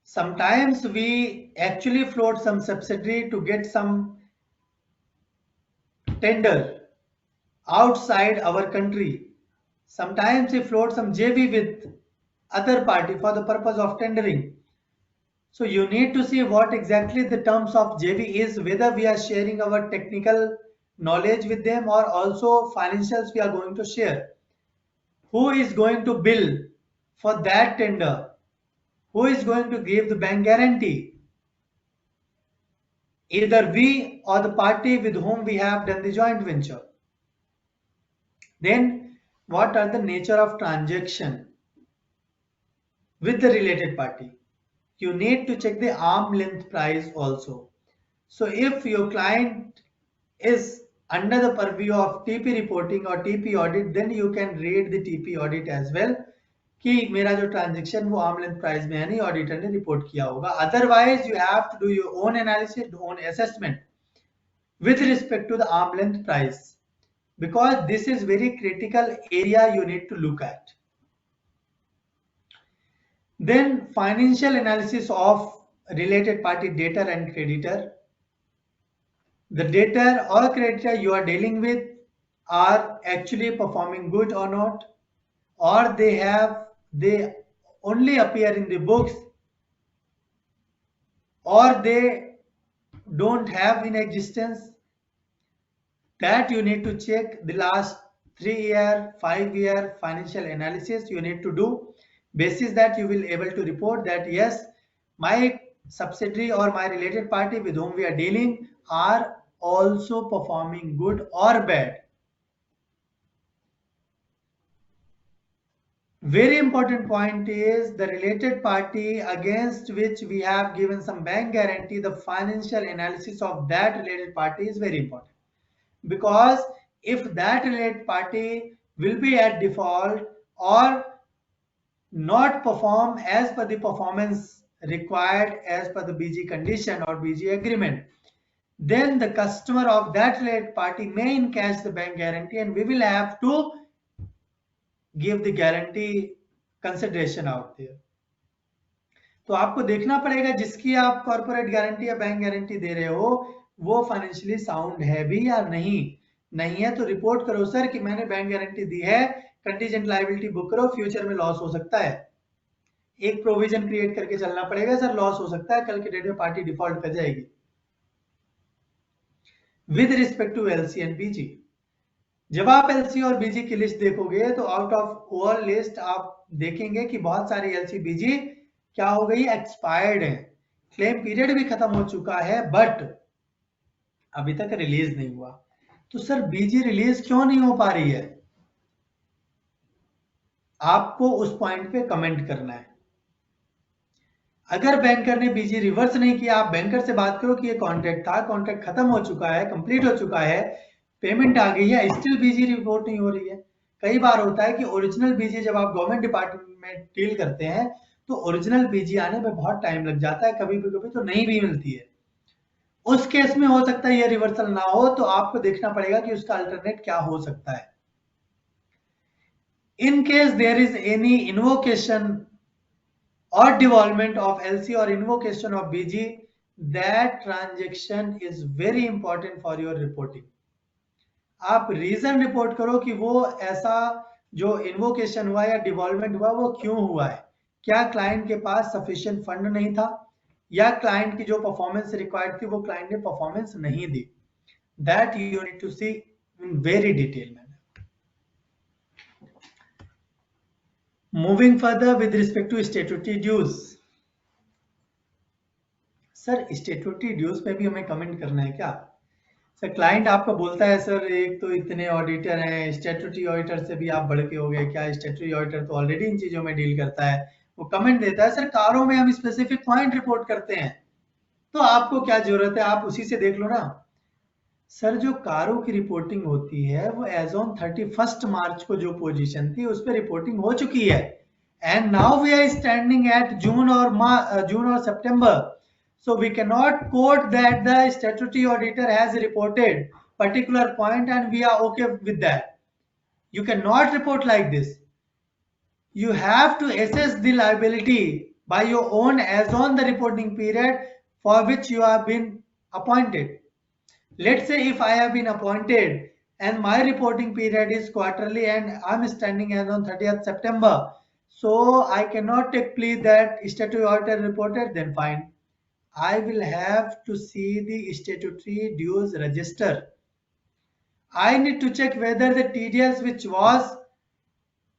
Sometimes we actually float some subsidiary to get some tender outside our country. Sometimes we float some JV with other party for the purpose of tendering. So you need to see what exactly the terms of JV is, whether we are sharing our technical knowledge with them or also financials we are going to share. Who is going to bill for that tender? Who is going to give the bank guarantee? Either we or the party with whom we have done the joint venture. Then what are the nature of transaction with the related party? You need to check the arm length price also. So if your client is under the purview of TP reporting or TP audit, then you can read the TP audit as well कि मेरा जो transaction वो arm length price में है नहीं, auditor ने report किया होगा। Otherwise you have to do your own analysis, own assessment with respect to the arm length price, because this is very critical area you need to look at. Then financial analysis of related party debtor and creditor. The debtor or creditor you are dealing with are actually performing good or not, or they only appear in the books, or they don't have in existence. That you need to check the last 3-year, 5-year financial analysis you need to do. Basis that you will able to report that yes, my subsidiary or my related party with whom we are dealing are also performing good or bad. Very important point is the related party against which we have given some bank guarantee. The financial analysis of that related party is very important, because if that related party will be at default or not perform as per the performance required as per the BG condition or BG agreement, then the customer of that related party may encash the bank guarantee and we will have to give the guarantee consideration out there. तो आपको देखना पड़ेगा जिसकी आप corporate guarantee या bank guarantee दे रहे हो वो फाइनेंशियली साउंड है भी या नहीं। नहीं है तो रिपोर्ट करो सर कि मैंने बैंक गारंटी दी है, कंटीजेंट लायबिलिटी बुक करो, फ्यूचर में लॉस हो सकता है। एक प्रोविजन क्रिएट करके चलना पड़ेगा सर, लॉस हो सकता है, कल के डेट में पार्टी डिफॉल्ट कर जाएगी। With respect to LC and BG, जब आप एलसी और बीजी की लिस्ट देखोगे तो आउट ऑफ ऑल लिस्ट आप देखेंगे कि बहुत सारी एलसी बीजी क्या हो गई, एक्सपायर्ड है, क्लेम पीरियड भी खत्म हो चुका है, बट अभी तक रिलीज नहीं हुआ। तो सर बीजी रिलीज क्यों नहीं हो पा रही है, आपको उस पॉइंट पे कमेंट करना है। अगर बैंकर ने बीजी रिवर्स नहीं किया, आप बैंकर से बात करो कि ये कॉन्ट्रैक्ट था, कॉन्ट्रैक्ट खत्म हो चुका है, कंप्लीट हो चुका है, पेमेंट आ गई है, स्टिल बीजी रिपोर्ट नहीं हो रही है। कई बार होता है कि ओरिजिनल बीजी जब आप गवर्नमेंट डिपार्टमेंट में डील करते हैं तो ओरिजिनल बीजी आने में बहुत टाइम लग जाता है, कभी तो नहीं भी मिलती है। उस केस में हो सकता है ये रिवर्सल ना हो, तो आपको देखना पड़ेगा कि उसका अल्टरनेट क्या हो सकता है। In case there is any invocation or devolvement of LC or invocation of BG, that transaction is very important for your reporting. आप रीजन रिपोर्ट करो कि वो ऐसा जो इन्वोकेशन हुआ या डिवॉल्वमेंट हुआ वो क्यों हुआ है, क्या क्लाइंट के पास सफिशिएंट फंड नहीं था, या क्लाइंट की जो परफॉर्मेंस रिक्वायर्ड थी वो क्लाइंट ने परफॉर्मेंस नहीं दी। That you need to see in very detail manner. Moving further with respect to statutory dues, sir statutory dues पे भी हमें कमेंट करना है क्या? सर क्लाइंट आपको बोलता है सर एक तो इतने ऑडिटर हैं, स्टैट्यूटरी ऑडिटर से भी आप बढ़ के हो गए क्या, स्टैट्यूटरी ऑडिटर तो ऑलरेडी इन चीजों में डील करता है। वो कमेंट देता है सर कारों में हम स्पेसिफिक पॉइंट रिपोर्ट करते हैं, तो आपको क्या जरूरत है, आप उसी से देख लो ना। सर जो कारों की रिपोर्टिंग होती है वो एज ऑन 31 मार्च को जो पोजीशन थी उस पर रिपोर्टिंग हो चुकी है, and now we are standing at June और सितंबर, so we cannot quote that the statutory auditor has reported particular point and we are okay with that. You cannot report like this. You have to assess the liability by your own as on the reporting period for which you have been appointed. Let's say if I have been appointed and my reporting period is quarterly and I'm standing as on 30th September, so I cannot take plea that statutory auditor reported, then fine. I will have to see the statutory dues register. I need to check whether the TDS which was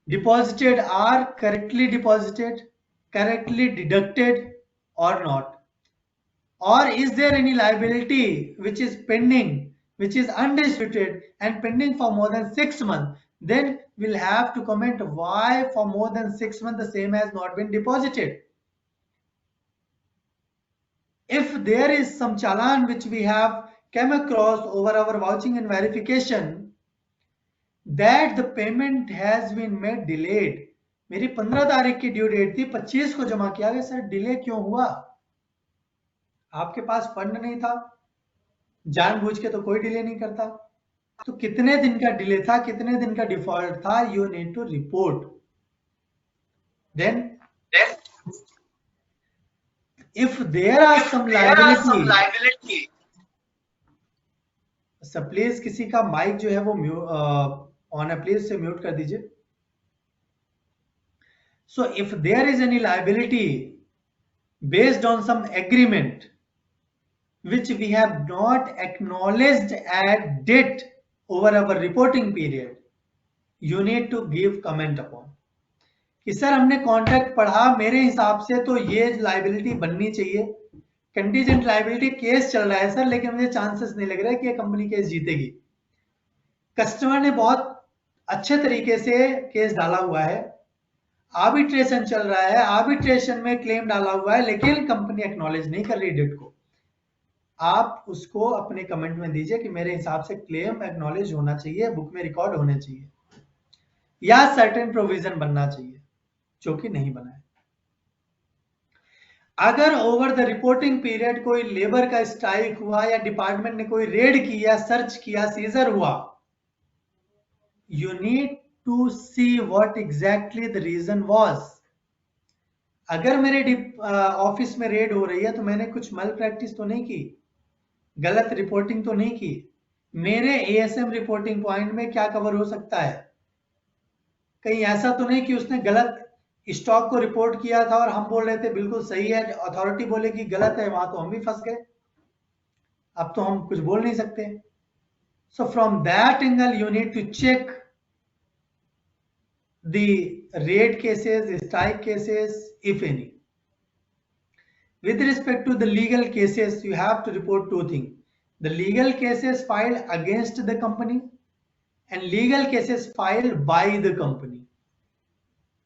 deposited are correctly deposited, correctly deducted or not. Or is there any liability which is pending, which is undisputed and pending for more than 6 months? Then we'll have to comment why for more than 6 months the same has not been deposited. If there is some challan which we have come across over our vouching and verification that the payment has been made delayed, मेरी 15 तारीख की due date थी, 25 को जमा किया गया, sir delay क्यों हुआ? आपके पास फंड नहीं था, जानबूझ के तो कोई डिले नहीं करता, तो कितने दिन का डिले था, कितने दिन का डिफॉल्ट था, you need to report. Then if there are some liability, sir please किसी का माइक जो है वो ऑन है, प्लीज से म्यूट कर दीजिए। So if there is any liability based on some agreement which we have not acknowledged at date over our reporting period, you need to give comment upon कि sir हमने contract पढ़ा, मेरे हिसाब से तो ये लाइबिलिटी बननी चाहिए, कंटीजेंट लाइबिलिटी केस चल रहा है सर, लेकिन मुझे चांसेस नहीं लग रहा है कि ये कंपनी केस जीतेगी। कस्टमर ने बहुत अच्छे तरीके से केस डाला हुआ है, आर्बिट्रेशन चल रहा है, आर्बिट्रेशन में क्लेम डाला हुआ है, लेकिन कंपनी एक्नॉलेज नहीं कर रही डेट को। आप उसको अपने कमेंट में दीजिए कि मेरे हिसाब से क्लेम एक्नॉलेज होना चाहिए, बुक में रिकॉर्ड होने चाहिए, या सर्टेन प्रोविजन बनना चाहिए जो कि नहीं बना है। अगर ओवर द रिपोर्टिंग पीरियड कोई लेबर का स्ट्राइक हुआ या डिपार्टमेंट ने कोई रेड किया, सर्च किया, सीजर हुआ, you need to see what exactly the reason was. अगर मेरे ऑफिस में रेड हो रही है तो मैंने कुछ मल प्रैक्टिस तो नहीं की, गलत रिपोर्टिंग तो नहीं की, मेरे एएसएम रिपोर्टिंग पॉइंट में क्या कवर हो सकता है, कहीं ऐसा तो नहीं कि उसने गलत स्टॉक को रिपोर्ट किया था और हम बोल रहे थे बिल्कुल सही है, अथॉरिटी बोले कि गलत है, वहां तो हम भी फंस गए, अब तो हम कुछ बोल नहीं सकते। So from that angle you need to check the raid cases, strike cases, if any. With respect to the legal cases, you have to report two things. The legal cases filed against the company and legal cases filed by the company.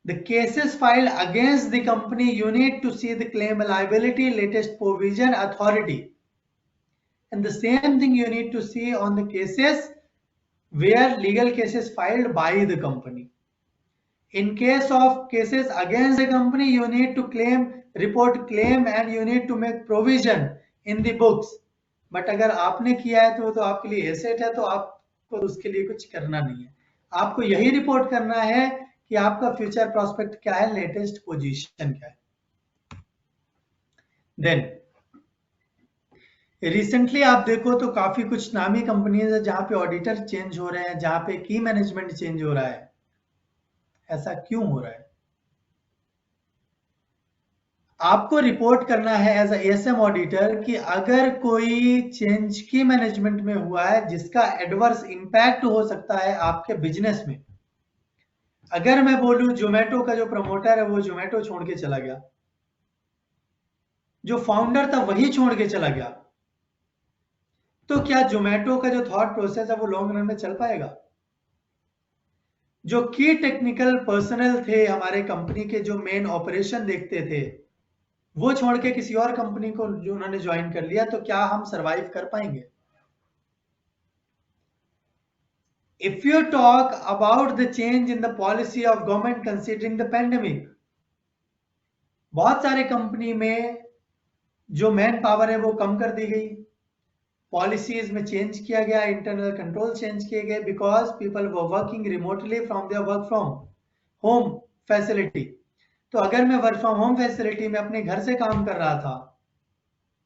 The cases filed against the company, you need to see the claim liability, latest provision, authority. And the same thing you need to see on the cases where legal cases filed by the company. In case of cases against the company, you need to report claim and you need to make provision in the books. But अगर आपने किया है तो आपके लिए asset है, तो आपको उसके लिए कुछ करना नहीं है, आपको यही रिपोर्ट करना है कि आपका फ्यूचर प्रोस्पेक्ट क्या है, लेटेस्ट पोजीशन क्या है। देन रिसेंटली आप देखो तो काफी कुछ नामी कंपनीज है जहां पे ऑडिटर चेंज हो रहे हैं, जहां पे की मैनेजमेंट चेंज हो रहा है। ऐसा क्यों हो रहा है? आपको रिपोर्ट करना है एज एएसएम ऑडिटर कि अगर कोई चेंज की मैनेजमेंट में हुआ है जिसका एडवर्स इंपैक्ट हो सकता है आपके बिजनेस में। अगर मैं बोलूं जोमेटो का जो प्रमोटर है वो जोमेटो छोड़ के चला गया, जो फाउंडर था वही छोड़ के चला गया, तो क्या जोमेटो का जो थॉट प्रोसेस है वो लॉन्ग रन में चल पाएगा? जो की टेक्निकल पर्सनल थे हमारे कंपनी के, जो मेन ऑपरेशन देखते थे, वो छोड़ के किसी और कंपनी को जो उन्होंने ज्वाइन कर लिया, तो क्या हम सरवाइव कर पाएंगे? If you talk about the change in the policy of government considering the pandemic, बहुत सारे कंपनी में जो मैन पावर है वो कम कर दी गई, पॉलिसीज में चेंज किया गया, इंटरनल कंट्रोल चेंज किए गए, because people were working remotely from their work from home facility. तो अगर मैं वर्क फ्रॉम होम फैसिलिटी में अपने घर से काम कर रहा था,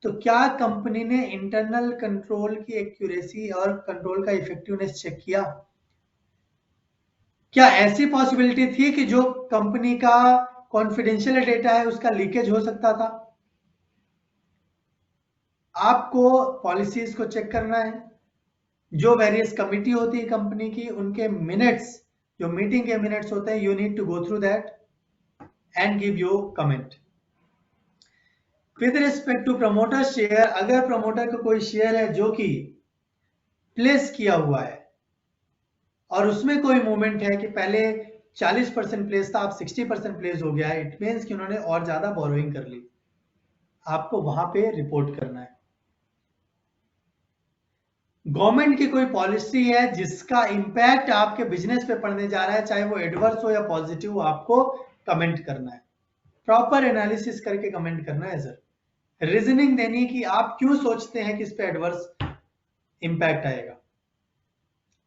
तो क्या कंपनी ने इंटरनल कंट्रोल की एक्यूरेसी और कंट्रोल का इफेक्टिवनेस चेक किया? क्या ऐसी पॉसिबिलिटी थी कि जो कंपनी का कॉन्फिडेंशियल डेटा है उसका लीकेज हो सकता था? आपको पॉलिसीज को चेक करना है, जो वेरियस कमिटी होती है कंपनी की, उनके मिनट्स, जो मीटिंग के मिनट्स होते हैं, you need to go through that and give your comment. With respect to promoter share, अगर प्रमोटर का कोई शेयर है जो कि प्लेस किया हुआ है और उसमें कोई मूवमेंट है कि पहले 40% प्लेस था, अब 60% प्लेस हो गया है, इट मीन्स कि उन्होंने और ज्यादा बोरोइंग कर ली, आपको वहां पे रिपोर्ट करना है। गवर्नमेंट की कोई पॉलिसी है जिसका इंपैक्ट आपके बिजनेस पे पड़ने जा रहा है, चाहे वो एडवर्स हो या पॉजिटिव, आपको कमेंट करना है, प्रॉपर एनालिसिस करके कमेंट करना है सर, रीजनिंग देनी कि आप क्यों सोचते हैं कि इस पे एडवर्स इंपैक्ट आएगा।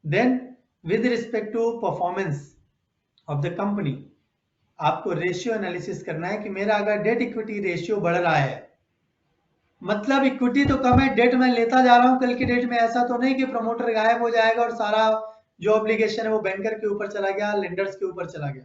Then with respect to performance of the company, आपको रेशियो एनालिसिस करना है कि मेरा अगर डेट इक्विटी रेशियो बढ़ रहा है, मतलब इक्विटी तो कम है, डेट मैं लेता जा रहा हूं, कल की डेट में ऐसा तो नहीं कि प्रमोटर गायब हो जाएगा और सारा जो ऑब्लिगेशन है वो बैंकर के ऊपर चला गया, लेंडर्स के ऊपर चला गया।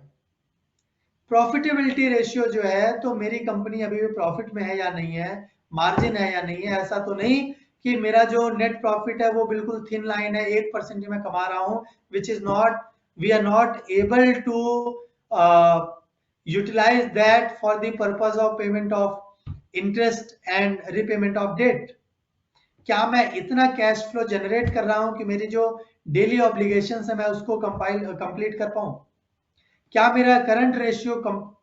प्रॉफिटेबिलिटी रेशियो जो है, तो मेरी कंपनी अभी भी प्रॉफिट में है या नहीं है, मार्जिन है या नहीं है, ऐसा तो नहीं कि मेरा जो नेट प्रॉफिट है वो बिल्कुल थिन लाइन है, 1% में कमा रहा हूं, which is not, we are not able to utilise that for the purpose of payment of interest and repayment of debt. क्या मैं इतना कैश फ्लो जनरेट कर रहा हूं कि मेरी जो डेली ऑब्लिगेशंस है मैं उसको कंप्लीट कर पाऊं? क्या मेरा करंट रेशियो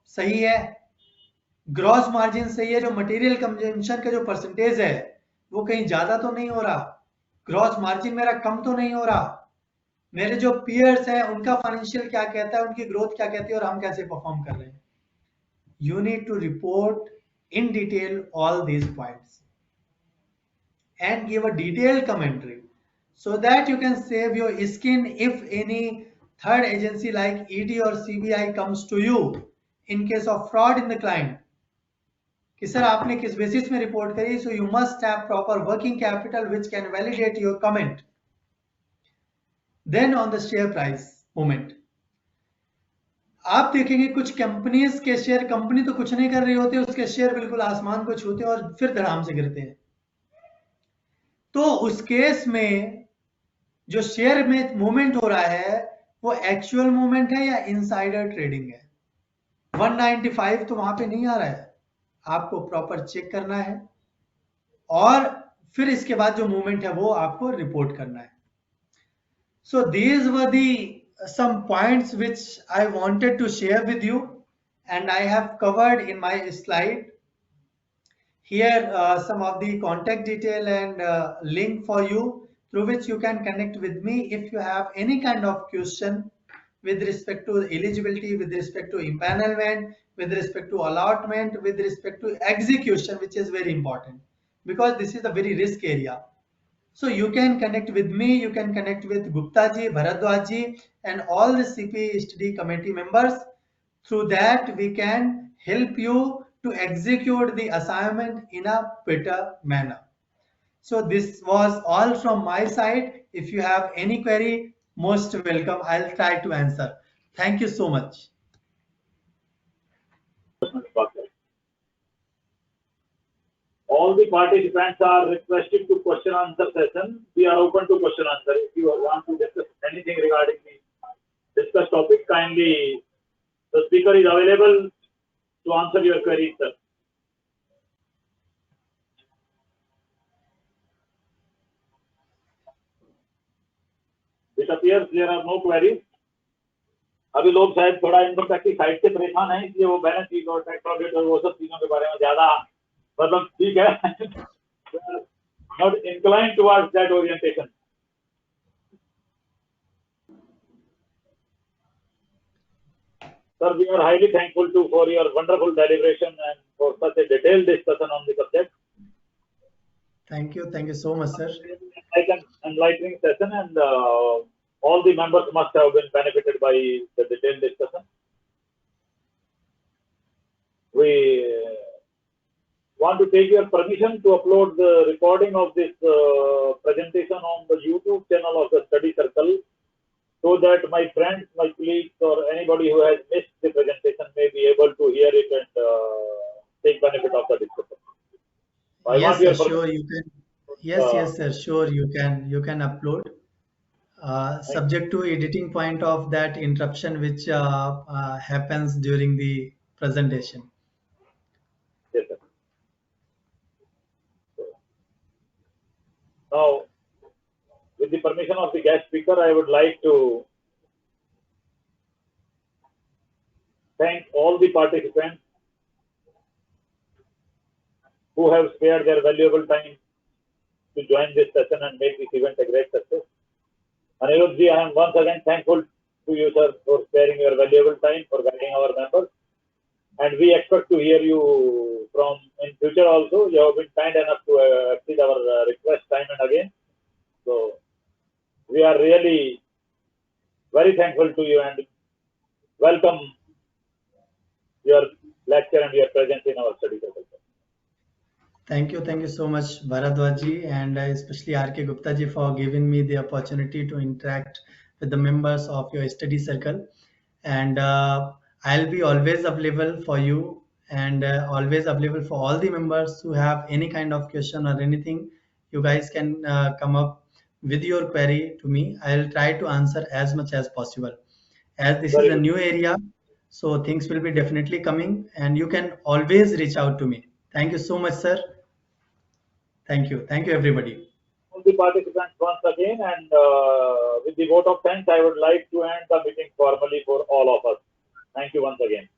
सही है, ग्रॉस मार्जिन सही है, जो मटेरियल कंजम्पशन का जो परसेंटेज है वो कहीं ज्यादा तो नहीं हो रहा, ग्रॉस मार्जिन मेरा कम तो नहीं हो रहा, मेरे जो पीयर्स हैं उनका फाइनेंशियल क्या कहता है, उनकी ग्रोथ क्या कहती है और हम कैसे परफॉर्म कर रहे हैं। You need to report in detail all these points and give a detailed commentary so that you can save your skin if any third agency like ED or CBI comes to you in case of fraud in the client कि sir आपने किस basis में report करी, so you must have proper working capital which can validate your comment. Then on the share price movement, आप देखेंगे कुछ companies के share, company तो कुछ नहीं कर रही होती, उसके शेयर बिल्कुल आसमान को छूते हैं और फिर धड़ाम से गिरते हैं। तो उस केस में जो शेयर में मूवमेंट हो रहा है वो एक्चुअल मूवमेंट है या इनसाइडर ट्रेडिंग है। 195 तो वहां पे नहीं आ रहा है, आपको प्रॉपर चेक करना है और फिर इसके बाद जो मूवमेंट है वो आपको रिपोर्ट करना है। So these were the some points which I wanted to share with you, and I have covered in my slide. Here some of the contact detail and link for you through which you can connect with me if you have any kind of question with respect to eligibility, with respect to empanelment, with respect to allotment, with respect to execution, which is very important because this is a very risk area. So you can connect with me, you can connect with Gupta ji, Bharadwaj ji, and all the CP study committee members. Through that, we can help you to execute the assignment in a better manner. So this was all from my side. If you have any query, most welcome. I'll try to answer. Thank you so much. All the participants are requested to question answer session. We are open to question answer. If you want to discuss anything regarding the discussed topic, kindly the speaker is available to answer your queries, sir. It appears there are no queries. अभी लोग शायद थोड़ा income tax की side से परेशान हैं, इसलिए वो बैलेंस शीट और टैक्स ऑडिट और वो सब चीजों के बारे में ज्यादा मतलब ठीक है not inclined towards that orientation. Sir, we are highly thankful for your wonderful deliberation and for such a detailed discussion on the subject. Thank you so much, sir. Enlightening session, and all the members must have been benefited by the detailed discussion. We want to take your permission to upload the recording of this presentation on the YouTube channel of the study circle, so that my friends, my colleagues, or anybody who has missed the presentation may be able to hear it and take benefit of the discussion. Yes, sir, sure you can. Yes, sir, sure you can upload. Subject to editing point of that interruption which happens during the presentation. Yes, sir. Now, with the permission of the guest speaker, I would like to thank all the participants who have spared their valuable time to join this session and make this event a great success. Anirudh ji, I am once again thankful to you, sir, for sparing your valuable time for guiding our members. And we expect to hear you from in future also. You have been kind enough to exceed our request time and again. So we are really very thankful to you and welcome your lecture and your presence in our study circle. Thank you so much, Bharadwaj ji, and especially R.K. Gupta ji for giving me the opportunity to interact with the members of your study circle. And I'll be always available for you and always available for all the members who have any kind of question or anything. You guys can come up with your query to me. I'll try to answer as much as possible. As this is a new area, so things will be definitely coming, and you can always reach out to me. Thank you so much, sir. Thank you everybody. All the participants once again, and with the vote of thanks, I would like to end the meeting formally for all of us. Thank you once again.